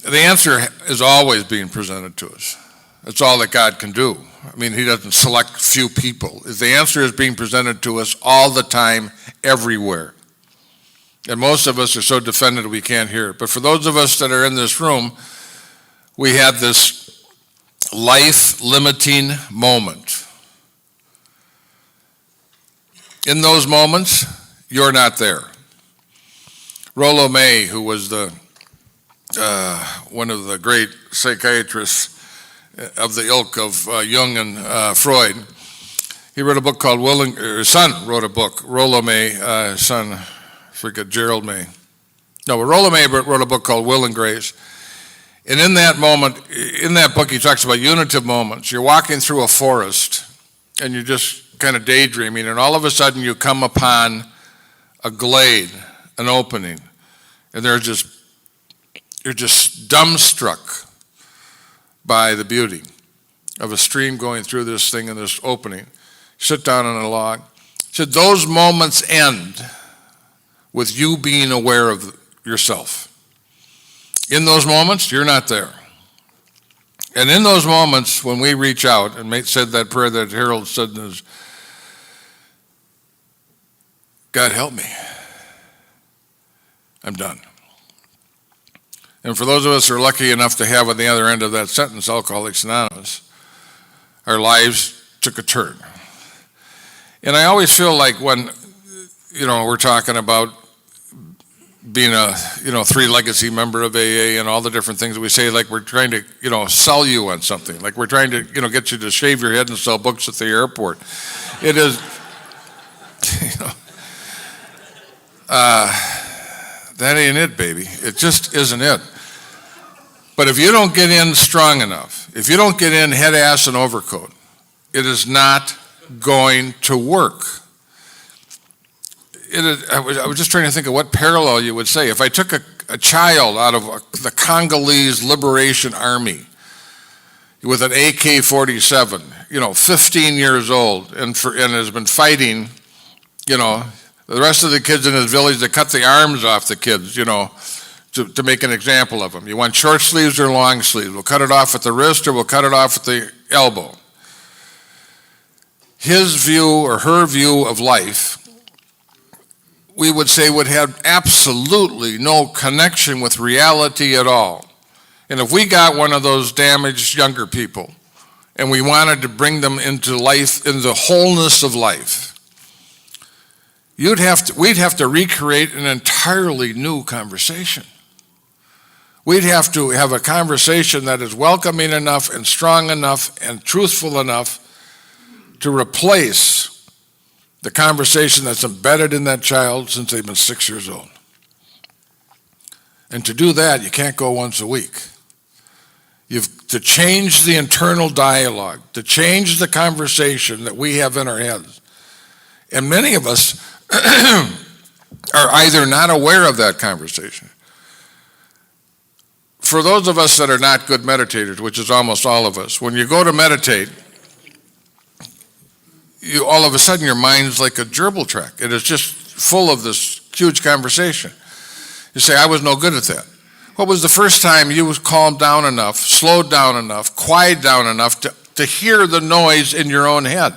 the answer is always being presented to us. That's all that God can do. I mean, he doesn't select few people. The answer is being presented to us all the time, everywhere. And most of us are so defended we can't hear it. But for those of us that are in this room, we had this life-limiting moment. In those moments, you're not there. Rollo May, who was one of the great psychiatrists of the ilk of Jung and Freud, he wrote a book called his son wrote a book, Rollo May, son, I forget, Gerald May. No, but Rollo May wrote a book called Will and Grace. And in that moment, in that book, he talks about unitive moments. You're walking through a forest and you're just kind of daydreaming, and all of a sudden you come upon a glade, an opening, and you're just dumbstruck by the beauty of a stream going through this thing in this opening. Sit down on a log. He said those moments end with you being aware of yourself. In those moments, you're not there. And in those moments, when we reach out, and said that prayer that Harold said, is, God help me. I'm done. And for those of us who are lucky enough to have on the other end of that sentence, Alcoholics Anonymous, our lives took a turn. And I always feel like when, we're talking about being a, three legacy member of AA and all the different things that we say, like we're trying to, sell you on something, like we're trying to, get you to shave your head and sell books at the airport. It is, that ain't it, baby. It just isn't it. But if you don't get in strong enough, if you don't get in head, ass, and overcoat, it is not going to work. I was just trying to think of what parallel you would say. If I took a child out of the Congolese Liberation Army with an AK-47, 15 years old, and has been fighting, the rest of the kids in his village, they cut the arms off the kids, to make an example of them. You want short sleeves or long sleeves? We'll cut it off at the wrist or we'll cut it off at the elbow. His view or her view of life, we would say, would have absolutely no connection with reality at all. And if we got one of those damaged younger people and we wanted to bring them into life, into the wholeness of life, we'd have to recreate an entirely new conversation. We'd have to have a conversation that is welcoming enough and strong enough and truthful enough to replace the conversation that's embedded in that child since they've been 6 years old. And to do that, you can't go once a week. You've to change the internal dialogue, to change the conversation that we have in our heads. And many of us are either not aware of that conversation. For those of us that are not good meditators, which is almost all of us, when you go to meditate, all of a sudden your mind's like a gerbil track. It is just full of this huge conversation. You say, I was no good at that. What was the first time you was calmed down enough, slowed down enough, quieted down enough to hear the noise in your own head?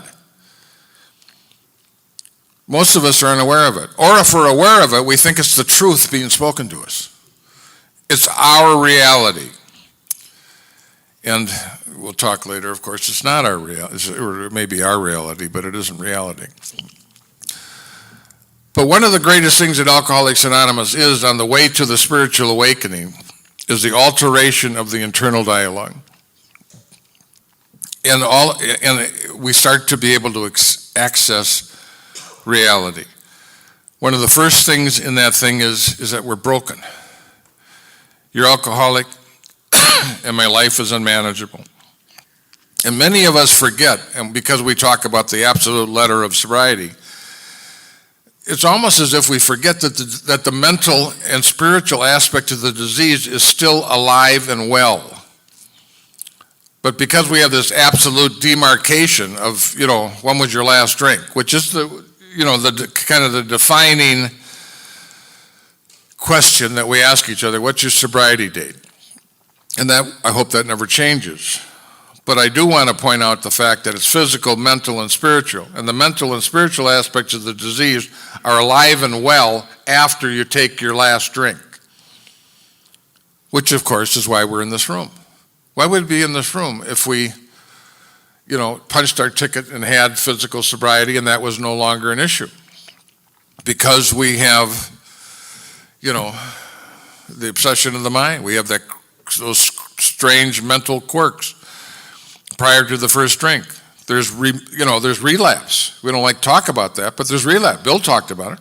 Most of us are unaware of it. Or if we're aware of it, we think it's the truth being spoken to us. It's our reality. And we'll talk later, of course, it's not our reality, or it may be our reality, but it isn't reality. But one of the greatest things that Alcoholics Anonymous is on the way to the spiritual awakening is the alteration of the internal dialogue. And we start to be able to access reality. One of the first things in that thing is that we're broken. You're alcoholic, and my life is unmanageable. And many of us forget, and because we talk about the absolute letter of sobriety, it's almost as if we forget that the mental and spiritual aspect of the disease is still alive and well. But because we have this absolute demarcation of, when was your last drink, which is the kind of the defining question that we ask each other, what's your sobriety date? And that, I hope that never changes. But I do want to point out the fact that it's physical, mental, and spiritual. And the mental and spiritual aspects of the disease are alive and well after you take your last drink. Which, of course, is why we're in this room. Why would we be in this room if we, punched our ticket and had physical sobriety and that was no longer an issue? Because we have, the obsession of the mind. We have those strange mental quirks prior to the first drink. There's relapse. We don't like to talk about that, but there's relapse. Bill talked about it.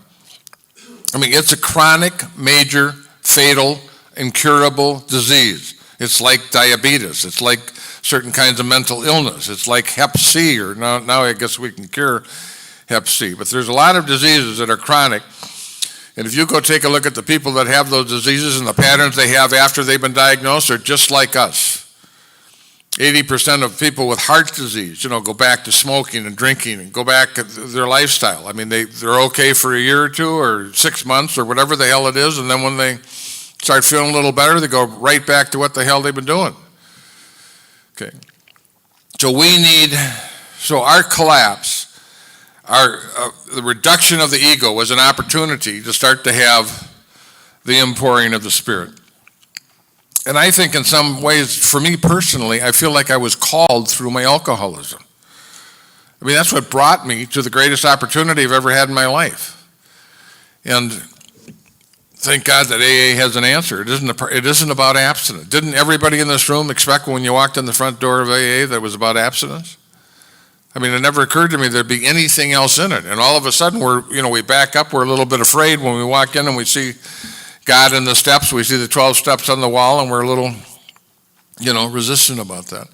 I mean, it's a chronic, major, fatal, incurable disease. It's like diabetes. It's like certain kinds of mental illness. It's like Hep C, or now I guess we can cure Hep C. But there's a lot of diseases that are chronic. And if you go take a look at the people that have those diseases and the patterns they have after they've been diagnosed, are just like us. 80% of people with heart disease, go back to smoking and drinking and go back to their lifestyle. I mean, they're okay for a year or two or 6 months or whatever the hell it is, and then when they start feeling a little better, they go right back to what the hell they've been doing. Okay. So our collapse, the reduction of the ego was an opportunity to start to have the impouring of the Spirit. And I think in some ways, for me personally, I feel like I was called through my alcoholism. I mean, that's what brought me to the greatest opportunity I've ever had in my life. And thank God that AA has an answer. It isn't about abstinence. Didn't everybody in this room expect when you walked in the front door of AA that it was about abstinence? I mean, it never occurred to me there'd be anything else in it. And all of a sudden, we back up. We're a little bit afraid when we walk in and we see God in the steps. We see the 12 steps on the wall, and we're a little, resistant about that.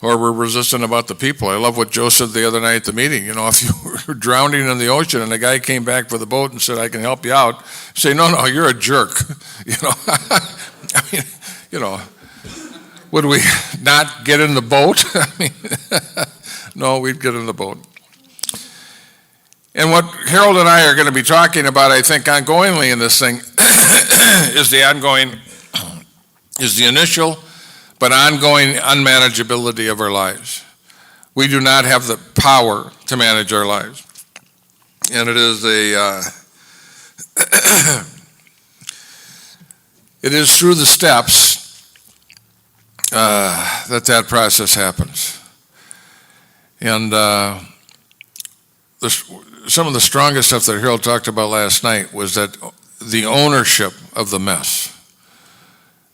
Or we're resistant about the people. I love what Joe said the other night at the meeting. If you were drowning in the ocean and a guy came back for the boat and said, "I can help you out," say, "No, you're a jerk." I mean, would we not get in the boat? I mean, no, we'd get in the boat. And what Harold and I are going to be talking about, I think, ongoingly in this thing is the initial but ongoing unmanageability of our lives. We do not have the power to manage our lives. And it is it is through the steps that process happens. And some of the strongest stuff that Harold talked about last night was that the ownership of the mess.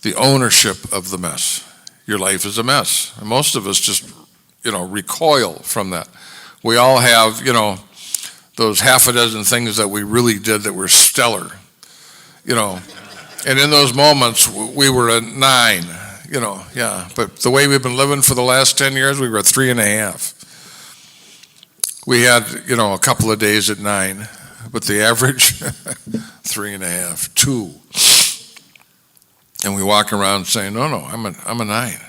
The ownership of the mess. Your life is a mess. And most of us just, recoil from that. We all have, those half a dozen things that we really did that were stellar, And in those moments, we were a 9, But the way we've been living for the last 10 years, we were a 3.5. We had, a couple of days at 9, but the average, 3.5, 2. And we walk around saying, no, I'm a 9.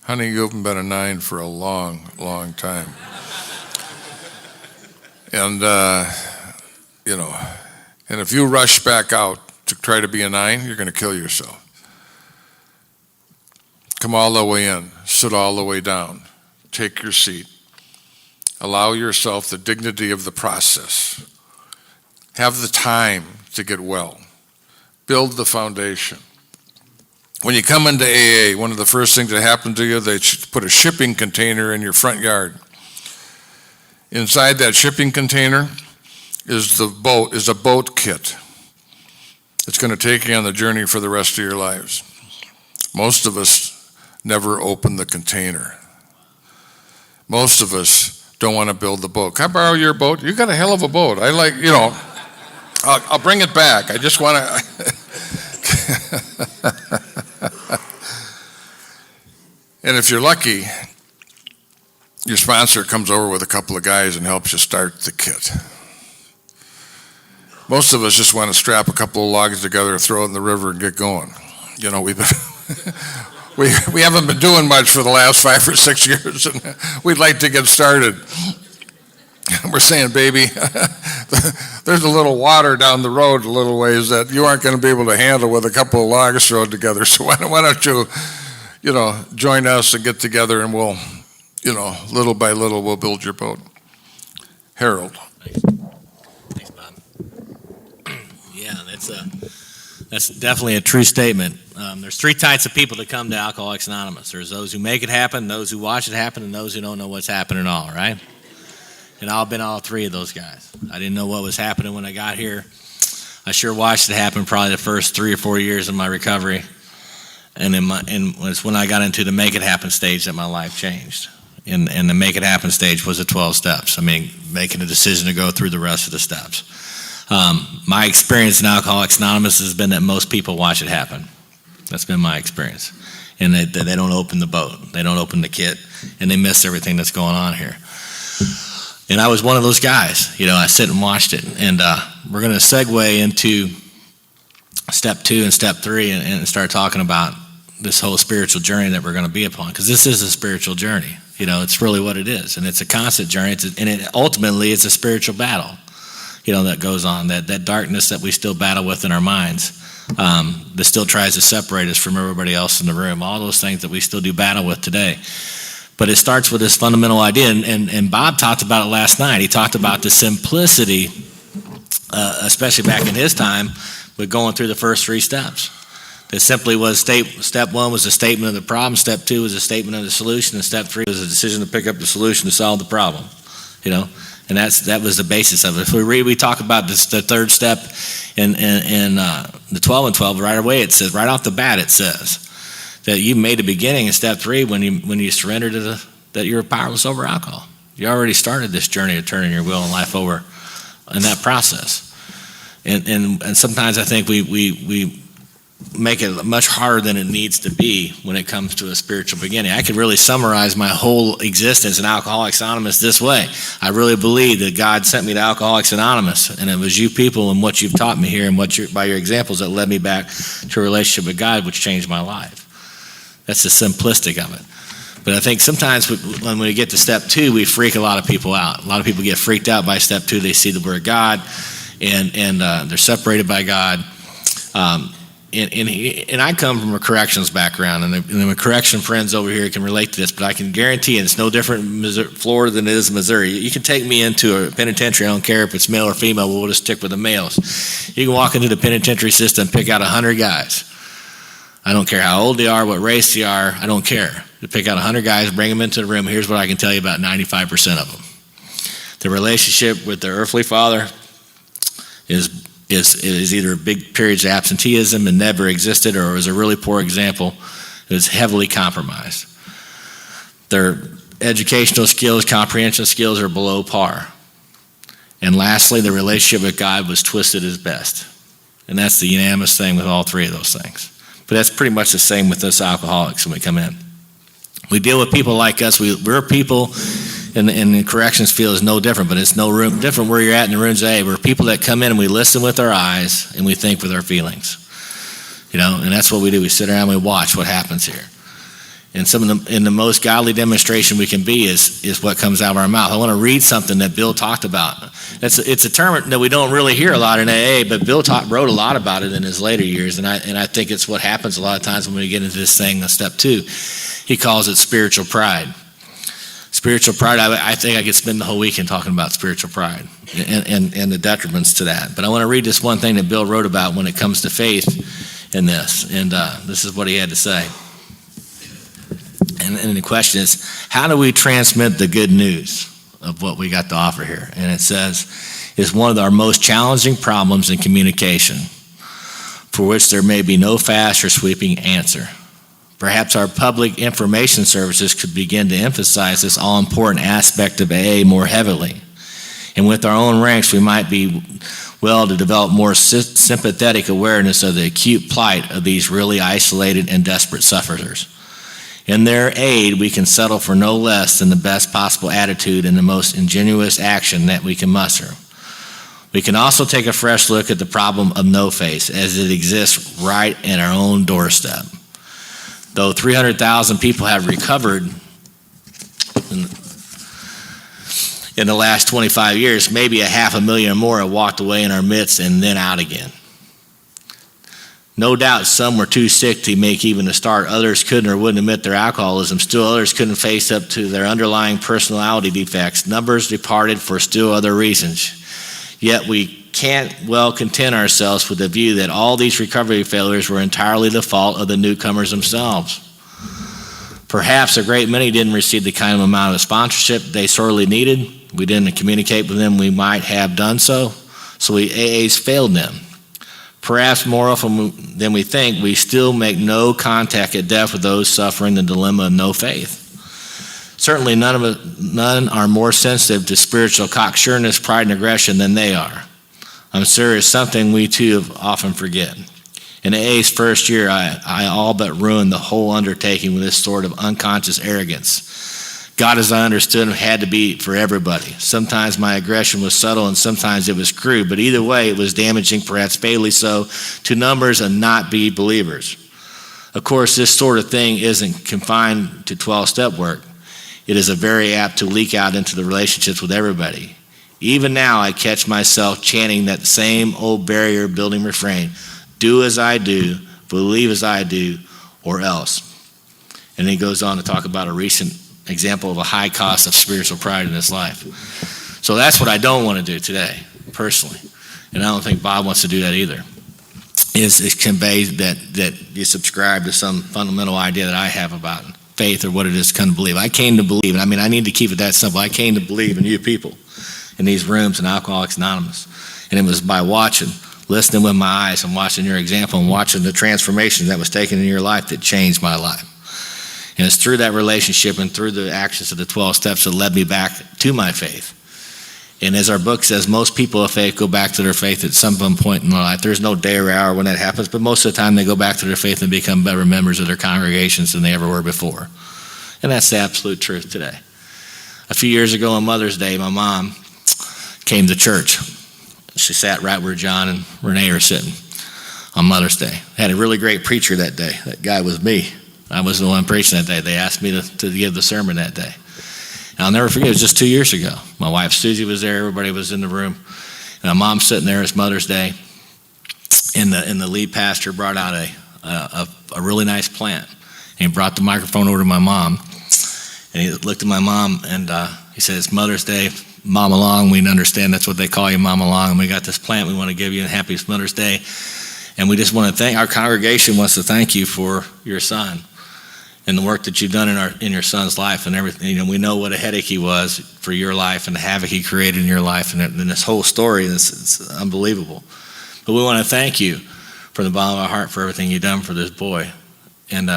Honey, you haven't been a 9 for a long, long time. And, and if you rush back out to try to be a 9, you're going to kill yourself. Come all the way in, sit all the way down, take your seat. Allow yourself the dignity of the process. Have the time to get well. Build the foundation. When you come into AA, one of the first things that happen to you, they put a shipping container in your front yard. Inside that shipping container is a boat kit. It's going to take you on the journey for the rest of your lives. Most of us never open the container. Most of us don't want to build the boat. Can I borrow your boat? You got a hell of a boat. I like, I'll bring it back. I just want to. And if you're lucky, your sponsor comes over with a couple of guys and helps you start the kit. Most of us just want to strap a couple of logs together, throw it in the river, and get going. We've been we haven't been doing much for the last 5 or 6 years, and we'd like to get started. We're saying, baby, there's a little water down the road a little ways that you aren't going to be able to handle with a couple of logs thrown together. So why don't you, join us and get together, and we'll, little by little, we'll build your boat. Harold. Thanks, Bob. Yeah, that's definitely a true statement. There's 3 types of people that come to Alcoholics Anonymous. There's those who make it happen, those who watch it happen, and those who don't know what's happening at all, right? And I've been all 3 of those guys. I didn't know what was happening when I got here. I sure watched it happen probably the first 3 or 4 years of my recovery. And it's when I got into the make it happen stage that my life changed. And the make it happen stage was the 12 steps. I mean, making a decision to go through the rest of the steps. My experience in Alcoholics Anonymous has been that most people watch it happen. That's been my experience. And they don't open the boat. They don't open the kit. And they miss everything that's going on here. And I was one of those guys. I sit and watched it. And we're going to segue into step 2 and step 3 and start talking about this whole spiritual journey that we're going to be upon. Because this is a spiritual journey. It's really what it is. And it's a constant journey. Ultimately, it's a spiritual battle, that goes on. That darkness that we still battle with in our minds, that still tries to separate us from everybody else in the room. All those things that we still do battle with today. But it starts with this fundamental idea. And Bob talked about it last night. He talked about the simplicity, especially back in his time, with going through the first 3 steps. That simply was step one was a statement of the problem, step two was a statement of the solution, and step three was a decision to pick up the solution to solve the problem. And that was the basis of it. If we talk about the third step in the 12 and 12, right away it says, right off the bat it says that you made a beginning in step three when you surrendered to that you were powerless over alcohol. You already started this journey of turning your will and life over in that process. And sometimes I think we make it much harder than it needs to be when it comes to a spiritual beginning. I could really summarize my whole existence in Alcoholics Anonymous this way. I really believe that God sent me to Alcoholics Anonymous, and it was you people and what you've taught me here and by your examples that led me back to a relationship with God, which changed my life. That's the simplistic of it. But I think sometimes when we get to step two, we freak a lot of people out. A lot of people get freaked out by step two. They see the Word of God, and they're separated by God. And I come from a corrections background, and the correction friends over here can relate to this, but I can guarantee, and it's no different in Florida than it is in Missouri. You can take me into a penitentiary, I don't care if it's male or female, we'll just stick with the males. You can walk into the penitentiary system and pick out 100 guys. I don't care how old they are, what race they are, I don't care. You pick out 100 guys, bring them into the room, here's what I can tell you about 95% of them. The relationship with their earthly father is either big periods of absenteeism and never existed, or it was a really poor example. It was heavily compromised. Their educational skills, comprehension skills are below par. And lastly, the relationship with God was twisted as best. And that's the unanimous thing with all three of those things. But that's pretty much the same with us alcoholics when we come in. We deal with people like us. We're people, and the corrections field is no different, but it's no room different where you're at in the rooms today. We're people that come in and we listen with our eyes and we think with our feelings. And that's what we do. We sit around and we watch what happens here. And the most godly demonstration we can be is what comes out of our mouth. I want to read something that Bill talked about. It's a term that we don't really hear a lot in AA, but Bill wrote a lot about it in his later years, and I think it's what happens a lot of times when we get into this thing on step two. He calls it spiritual pride. Spiritual pride, I think I could spend the whole weekend talking about spiritual pride and the detriments to that. But I want to read this one thing that Bill wrote about when it comes to faith in this, and this is what he had to say. And the question is, how do we transmit the good news of what we got to offer here? And it says, is one of our most challenging problems in communication, for which there may be no fast or sweeping answer. Perhaps our public information services could begin to emphasize this all-important aspect of AA more heavily. And with our own ranks, we might be well to develop more sympathetic awareness of the acute plight of these really isolated and desperate sufferers. In their aid, we can settle for no less than the best possible attitude and the most ingenuous action that we can muster. We can also take a fresh look at the problem of no face as it exists right in our own doorstep. Though 300,000 people have recovered in the last 25 years, maybe 500,000 or more have walked away in our midst and then out again. No doubt some were too sick to make even a start. Others couldn't or wouldn't admit their alcoholism. Still others couldn't face up to their underlying personality defects. Numbers departed for still other reasons. Yet we can't well content ourselves with the view that all these recovery failures were entirely the fault of the newcomers themselves. Perhaps a great many didn't receive the kind of amount of sponsorship they sorely needed. We didn't communicate with them we might have done so we AAs failed them. Perhaps more often than we think, we still make no contact at depth with those suffering the dilemma of no faith. Certainly none are more sensitive to spiritual cocksureness, pride, and aggression than they are. I'm sure it's something we too often forget. In AA's first year, I all but ruined the whole undertaking with this sort of unconscious arrogance. God, as I understood him, had to be for everybody. Sometimes my aggression was subtle and sometimes it was crude, but either way it was damaging, perhaps fatally so, to numbers of not-be believers. Of course, this sort of thing isn't confined to 12-step work. It is very apt to leak out into the relationships with everybody. Even now, I catch myself chanting that same old barrier-building refrain, do as I do, believe as I do, or else. And he goes on to talk about a recent example of a high cost of spiritual pride in his life. So that's what I don't want to do today, personally. And I don't think Bob wants to do that either. is conveyed that you subscribe to some fundamental idea that I have about faith or what it is to come to believe. I came to believe, and I mean, I need to keep it that simple. I came to believe in you people in these rooms in Alcoholics Anonymous. And it was by watching, listening with my eyes and watching your example and watching the transformation that was taken in your life that changed my life. And it's through that relationship and through the actions of the 12 steps that led me back to my faith. And as our book says, most people of faith go back to their faith at some point in their life. There's no day or hour when that happens, but most of the time they go back to their faith and become better members of their congregations than they ever were before. And that's the absolute truth today. A few years ago on Mother's Day, my mom came to church. She sat right where John and Renee are sitting on Mother's Day. Had a really great preacher that day. That guy was me. I was the one preaching that day. They asked me to give the sermon that day. And I'll never forget, it was just 2 years ago. My wife Susie was there, everybody was in the room. And my mom's sitting there, it's Mother's Day, and the lead pastor brought out a really nice plant. And he brought the microphone over to my mom, and he looked at my mom, and he said, it's Mother's Day, Mama Long, we understand that's what they call you, Mama Long, and we got this plant we want to give you, and happy Mother's Day. And we just want to thank, our congregation wants to thank you for your son and the work that you've done in your son's life and everything. You know, we know what a headache he was for your life and the havoc he created in your life, and this whole story is unbelievable. But we want to thank you from the bottom of our heart for everything you've done for this boy. And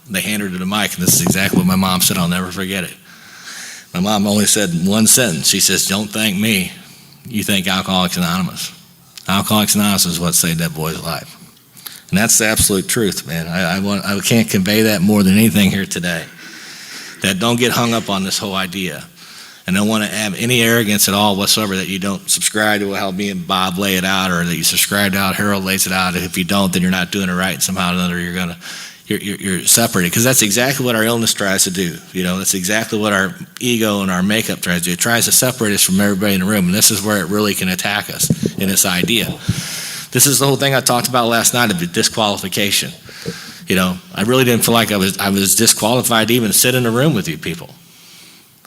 they handed her the mic, and this is exactly what my mom said. I'll never forget it. My mom only said one sentence. She says, don't thank me. You thank Alcoholics Anonymous. Alcoholics Anonymous is what saved that boy's life. And that's the absolute truth, man. I can't convey that more than anything here today. That don't get hung up on this whole idea. And don't want to have any arrogance at all whatsoever that you don't subscribe to how me and Bob lay it out, or that you subscribe to how Harold lays it out. If you don't, then you're not doing it right. And somehow or another, you're separated. Because that's exactly what our illness tries to do. You know, that's exactly what our ego and our makeup tries to do. It tries to separate us from everybody in the room. And this is where it really can attack us in this idea. This is the whole thing I talked about last night of the disqualification. You know, I really didn't feel like I was disqualified to even sit in a room with you people.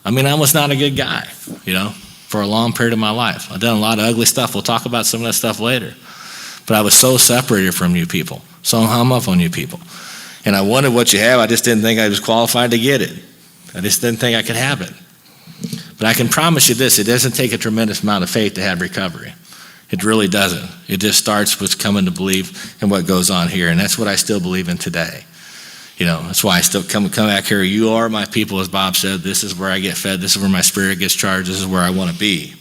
I mean, I was not a good guy, you know, for a long period of my life. I've done a lot of ugly stuff. We'll talk about some of that stuff later. But I was so separated from you people, so hung up on you people. And I wanted what you have. I just didn't think I was qualified to get it. I just didn't think I could have it. But I can promise you this, it doesn't take a tremendous amount of faith to have recovery. It really doesn't. It just starts with coming to believe in what goes on here. And that's what I still believe in today. You know, that's why I still come back here. You are my people, as Bob said. This is where I get fed. This is where my spirit gets charged. This is where I want to be.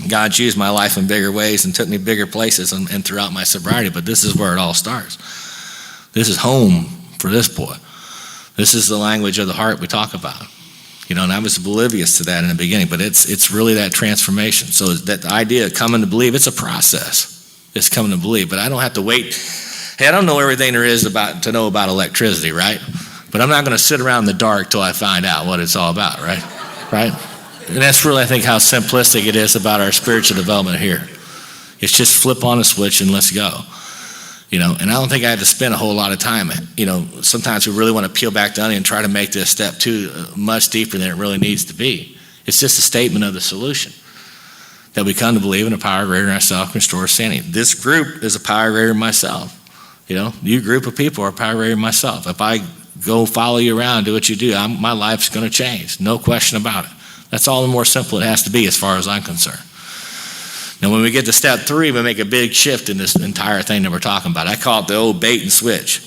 God used my life in bigger ways and took me bigger places and throughout my sobriety. But this is where it all starts. This is home for this boy. This is the language of the heart we talk about. You know, and I was oblivious to that in the beginning, but it's really that transformation. So that idea of coming to believe, it's a process. It's coming to believe, but I don't have to wait. Hey, I don't know everything there is to know about electricity, right? But I'm not going to sit around in the dark till I find out what it's all about, right? Right? And that's really, I think, how simplistic it is about our spiritual development here. It's just flip on a switch and let's go. You know, and I don't think I had to spend a whole lot of time. You know, sometimes we really want to peel back the onion and try to make this step too much deeper than it really needs to be. It's just a statement of the solution. That we come to believe in a power greater than ourselves can restore sanity. This group is a power greater than myself. You know, you group of people are a power greater than myself. If I go follow you around, do what you do, my life's going to change. No question about it. That's all the more simple it has to be as far as I'm concerned. Now, when we get to step 3, we make a big shift in this entire thing that we're talking about. I call it the old bait and switch.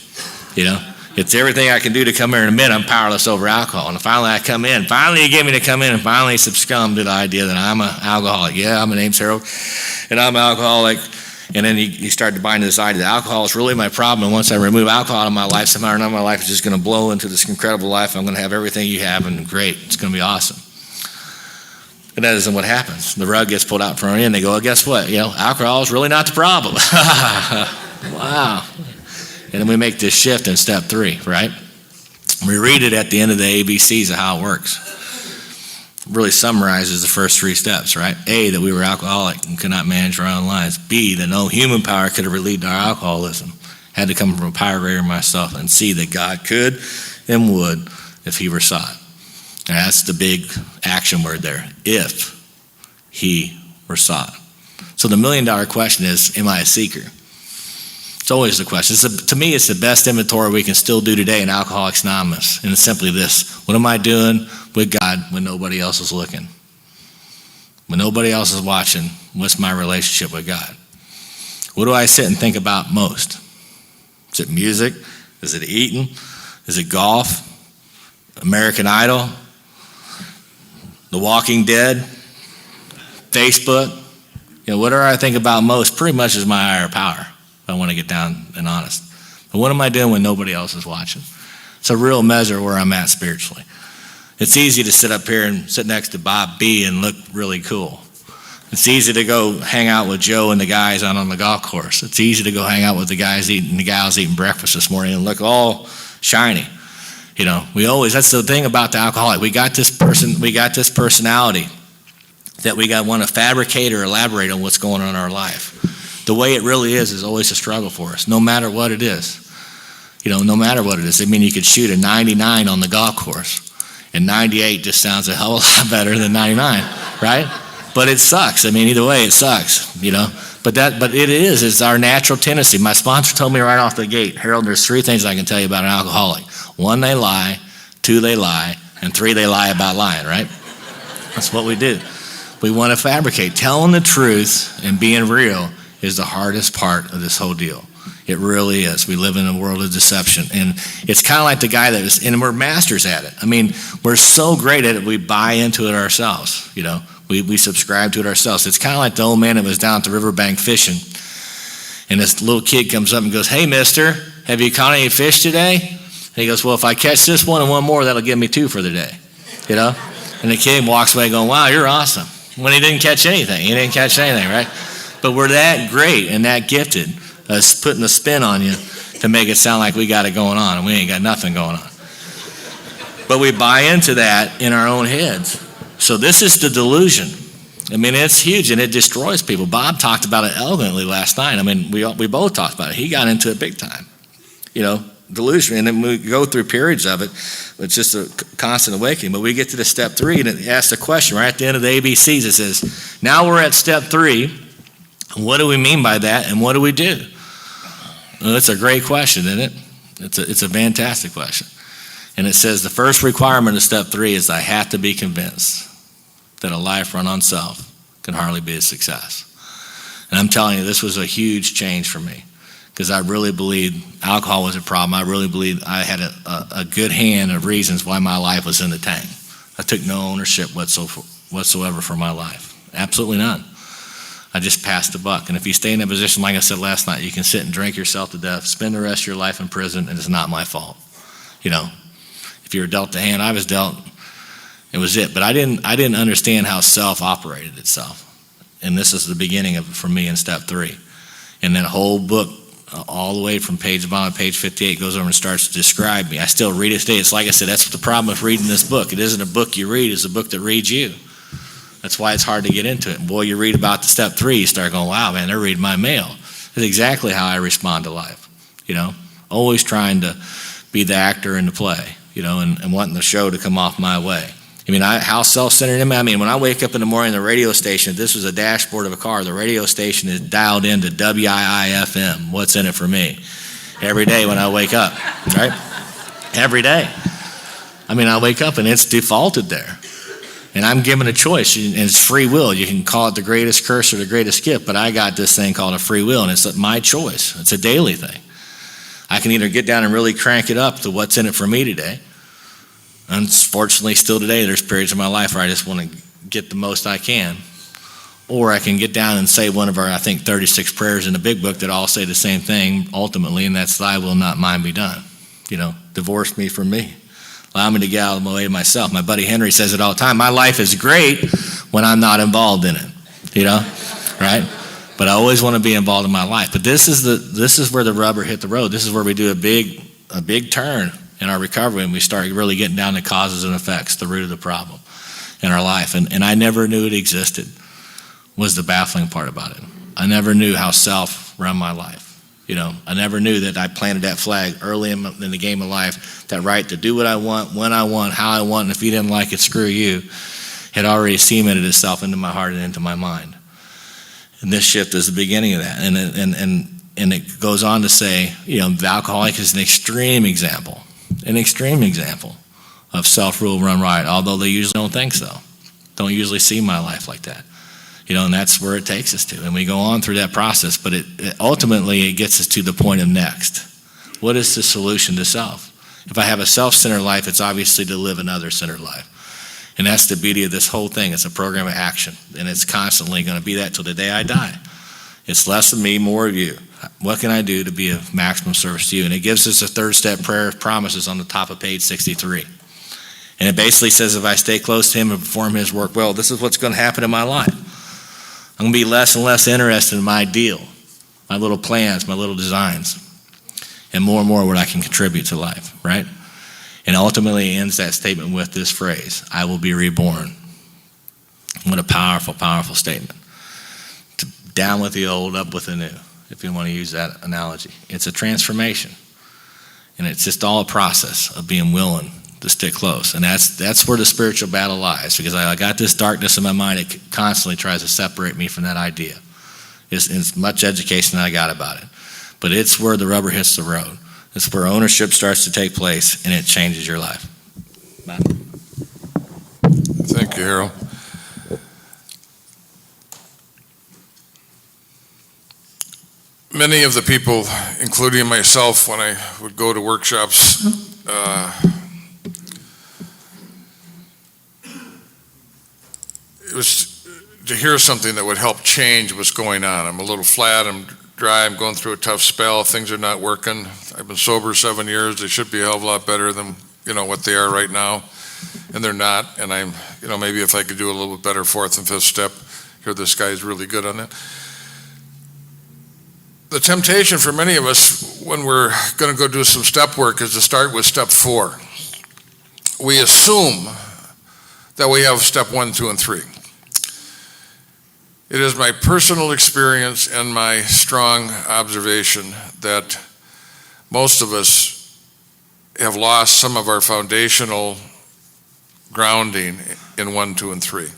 You know, it's everything I can do to come here and admit I'm powerless over alcohol. And finally I come in. Finally you get me to come in and finally succumb to the idea that I'm an alcoholic. Yeah, my name's Harold, and I'm an alcoholic. And then you start to buy into this idea that alcohol is really my problem. And once I remove alcohol out of my life, somehow or another my life is just going to blow into this incredible life. I'm going to have everything you have, and great. It's going to be awesome. And that isn't what happens. The rug gets pulled out from you, and they go, well, guess what? You know, alcohol is really not the problem. Wow. And then we make this shift in step 3, right? We read it at the end of the ABCs of how it works. It really summarizes the first 3 steps, right? A, that we were alcoholic and could not manage our own lives. B, that no human power could have relieved our alcoholism. Had to come from a power greater than myself. And C, that God could and would if he were sought. And that's the big action word there. If he were sought. So the $1 million question is, am I a seeker? It's always the question. To me, it's the best inventory we can still do today in Alcoholics Anonymous. And it's simply this: what am I doing with God when nobody else is looking? When nobody else is watching, what's my relationship with God? What do I sit and think about most? Is it music? Is it eating? Is it golf? American Idol? The Walking Dead? Facebook? What do I think about most? Pretty much is my higher power, if I want to get down and honest. But what am I doing when nobody else is watching? It's a real measure of where I'm at spiritually. It's easy to sit up here and sit next to Bob B and look really cool. It's easy to go hang out with Joe and the guys out on the golf course. It's easy to go hang out with the gals eating breakfast this morning and look all shiny. That's the thing about the alcoholic. We got this personality that we want to fabricate or elaborate on what's going on in our life. The way it really is always a struggle for us, no matter what it is. No matter what it is. I mean, you could shoot a 99 on the golf course, and 98 just sounds a hell of a lot better than 99, right? But it sucks. I mean, either way, it sucks, But it's our natural tendency. My sponsor told me right off the gate, Harold, there's 3 things I can tell you about an alcoholic. 1, they lie. 2, they lie. And 3, they lie about lying, right? That's what we do. We want to fabricate. Telling the truth and being real is the hardest part of this whole deal. It really is. We live in a world of deception. And it's kind of like the guy and we're masters at it. I mean, we're so great at it, we buy into it ourselves, We subscribe to it ourselves. It's kind of like the old man that was down at the riverbank fishing, and this little kid comes up and goes, "Hey, mister, have you caught any fish today?" And he goes, "Well, if I catch this one and one more, that'll give me 2 for the day." And the kid walks away going, "Wow, you're awesome." When he didn't catch anything. He didn't catch anything, right? But we're that great and that gifted, putting a spin on you to make it sound like we got it going on, and we ain't got nothing going on. But we buy into that in our own heads. So this is the delusion. I mean, it's huge, and it destroys people. Bob talked about it elegantly last night. I mean, we both talked about it. He got into it big time. Delusion, and then we go through periods of it. It's just a constant awakening. But we get to the step 3, and it asks the question right at the end of the ABCs. It says, now we're at step 3. What do we mean by that, and what do we do? Well, that's a great question, isn't it? It's a fantastic question. And it says the first requirement of step 3 is I have to be convinced that a life run on self can hardly be a success. And I'm telling you, this was a huge change for me, because I really believed alcohol was a problem. I really believed I had a good hand of reasons why my life was in the tank. I took no ownership whatsoever for my life. Absolutely none. I just passed the buck. And if you stay in a position, like I said last night, you can sit and drink yourself to death, spend the rest of your life in prison, and it's not my fault. If you were dealt the hand I was dealt, it was it. But I didn't understand how self operated itself. And this is the beginning of it for me in step 3. And that whole book, all the way from page 58, goes over and starts to describe me. I still read it today. It's like I said, that's the problem with reading this book. It isn't a book you read, it's a book that reads you. That's why it's hard to get into it. And boy, you read about the step 3, you start going, wow, man, they're reading my mail. That's exactly how I respond to life. Always trying to be the actor in the play, and wanting the show to come off my way. I mean, how self-centered am I? I mean, when I wake up in the morning, the radio station, if this was a dashboard of a car, the radio station is dialed into WIIFM. What's in it for me? Every day when I wake up, right? Every day. I mean, I wake up and it's defaulted there. And I'm given a choice, and it's free will. You can call it the greatest curse or the greatest gift, but I got this thing called a free will, and it's my choice. It's a daily thing. I can either get down and really crank it up to what's in it for me today. Unfortunately, still today, there's periods of my life where I just want to get the most I can. Or I can get down and say one of our, 36 prayers in the big book that all say the same thing ultimately, and that's, thy will, not mine, be done. Divorce me from me. Allow me to get out of the way of myself. My buddy Henry says it all the time. My life is great when I'm not involved in it, right? But I always want to be involved in my life. But this is where the rubber hit the road. This is where we do a big turn in our recovery, and we start really getting down to causes and effects, the root of the problem in our life. And I never knew it existed, was the baffling part about it. I never knew how self ran my life. I never knew that I planted that flag early in the game of life, that right to do what I want, when I want, how I want, and if you didn't like it, screw you, had already cemented itself into my heart and into my mind. And this shift is the beginning of that. And And it goes on to say, the alcoholic is an extreme example of self-rule run riot, although they usually don't think so. Don't usually see my life like that. And that's where it takes us to. And we go on through that process, but ultimately it gets us to the point of next. What is the solution to self? If I have a self-centered life, it's obviously to live an other-centered life. And that's the beauty of this whole thing. It's a program of action, and it's constantly going to be that till the day I die. It's less of me, more of you. What can I do to be of maximum service to you? And it gives us a third step prayer of promises on the top of page 63. And it basically says if I stay close to him and perform his work well, this is what's going to happen in my life. I'm going to be less and less interested in my ideal, my little plans, my little designs, and more what I can contribute to life, right? And ultimately ends that statement with this phrase, I will be reborn. What a powerful, powerful statement. Down with the old, up with the new, if you want to use that analogy. It's a transformation. And it's just all a process of being willing to stick close. And that's where the spiritual battle lies, because I got this darkness in my mind. It constantly tries to separate me from that idea. It's much education that I got about it. But it's where the rubber hits the road. It's where ownership starts to take place, and it changes your life. Bye. Thank you, Harold. Many of the people, including myself, when I would go to workshops, it was to hear something that would help change what's going on. I'm a little flat, I'm dry, I'm going through a tough spell, things are not working. I've been sober 7 years, they should be a hell of a lot better than what they are right now, and they're not. And I'm, maybe if I could do a little bit better fourth and fifth step, here this guy's really good on that. The temptation for many of us when we're going to go do some step work is to start with step 4. We assume that we have step 1, 2, and 3. It is my personal experience and my strong observation that most of us have lost some of our foundational grounding in 1, 2, and 3.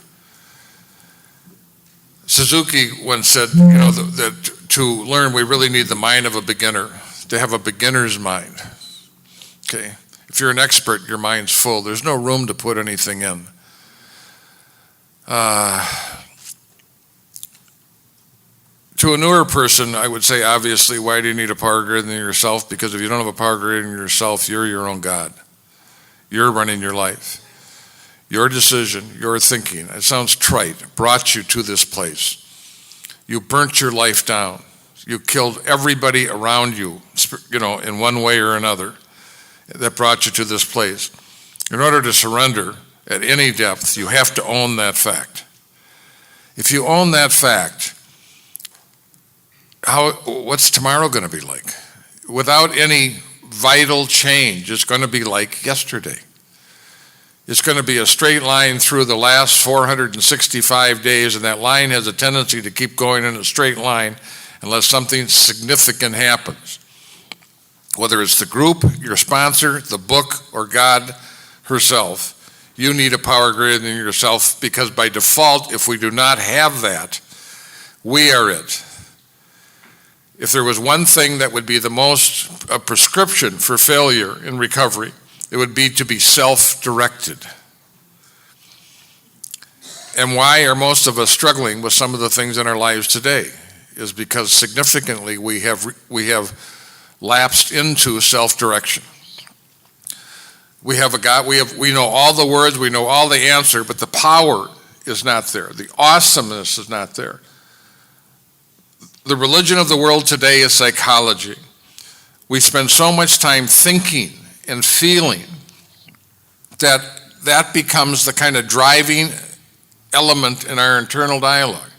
Suzuki once said, that to learn, we really need the mind of a beginner, to have a beginner's mind. Okay, if you're an expert, your mind's full. There's no room to put anything in. To a newer person, I would say, obviously, why do you need a power greater than yourself? Because if you don't have a power greater than yourself, you're your own God. You're running your life. Your decision, your thinking, it sounds trite, brought you to this place. You burnt your life down. You killed everybody around you, in one way or another, that brought you to this place. In order to surrender at any depth, you have to own that fact. If you own that fact, what's tomorrow going to be like? Without any vital change, it's going to be like yesterday. It's going to be a straight line through the last 465 days, and that line has a tendency to keep going in a straight line unless something significant happens. Whether it's the group, your sponsor, the book, or God herself, you need a power greater than yourself, because by default, if we do not have that, we are it. If there was one thing that would be the most a prescription for failure in recovery, it would be to be self-directed. And why are most of us struggling with some of the things in our lives today? Is because significantly we have lapsed into self-direction. We have a God, we know all the words, we know all the answer, but the power is not there. The awesomeness is not there. The religion of the world today is psychology. We spend so much time thinking and feeling that becomes the kind of driving element in our internal dialogue.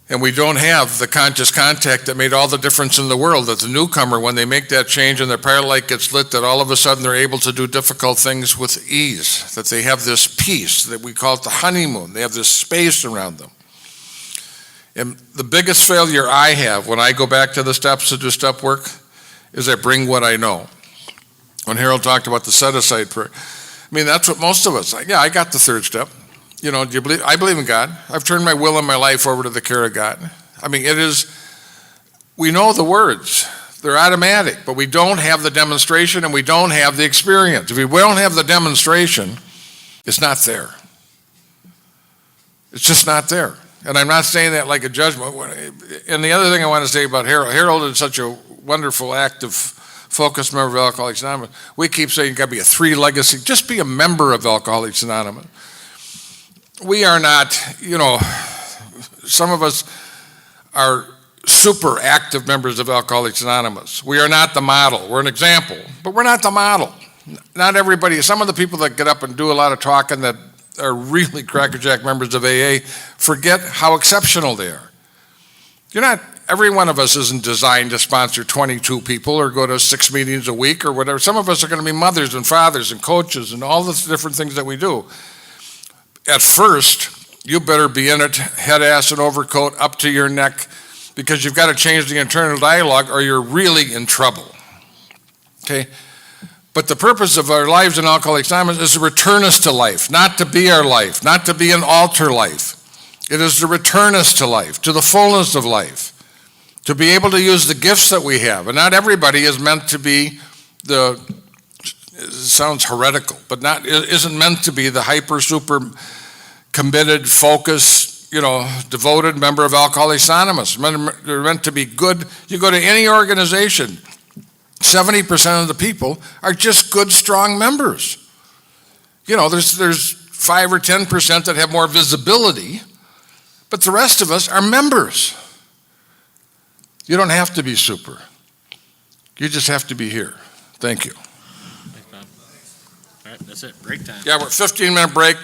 And we don't have the conscious contact that made all the difference in the world, that the newcomer, when they make that change and their prayer light gets lit, that all of a sudden they're able to do difficult things with ease, that they have this peace, that we call it the honeymoon. They have this space around them. And the biggest failure I have when I go back to the steps to do step work is I bring what I know. When Harold talked about the set-aside prayer, that's what most of us, I got the third step. Do you believe? I believe in God. I've turned my will and my life over to the care of God. It is we know the words. They're automatic, but we don't have the demonstration and we don't have the experience. If we don't have the demonstration, it's not there. It's just not there. And I'm not saying that like a judgment. And the other thing I want to say about Harold did such a wonderful, active, focused member of Alcoholics Anonymous. We keep saying you got to be a three legacy. Just be a member of Alcoholics Anonymous. We are not, some of us are super active members of Alcoholics Anonymous. We are not the model. We're an example, but we're not the model. Not everybody, some of the people that get up and do a lot of talking that are really crackerjack members of AA forget how exceptional they are. Every one of us isn't designed to sponsor 22 people or go to 6 meetings a week or whatever. Some of us are going to be mothers and fathers and coaches and all the different things that we do. At first, you better be in it, head, ass, and overcoat up to your neck, because you've got to change the internal dialogue or you're really in trouble. Okay? But the purpose of our lives in Alcoholics Anonymous is to return us to life, not to be our life, not to be an altar life. It is to return us to life, to the fullness of life, to be able to use the gifts that we have. And not everybody is meant to be it sounds heretical, but isn't meant to be the hyper, super committed, focused, devoted member of Alcoholics Anonymous. They're meant to be good. You go to any organization, 70% of the people are just good, strong members. There's 5 or 10% that have more visibility, but the rest of us are members. You don't have to be super. You just have to be here. Thank you. Thanks, Bob. All right, that's it. Break time. Yeah, we're 15-minute break.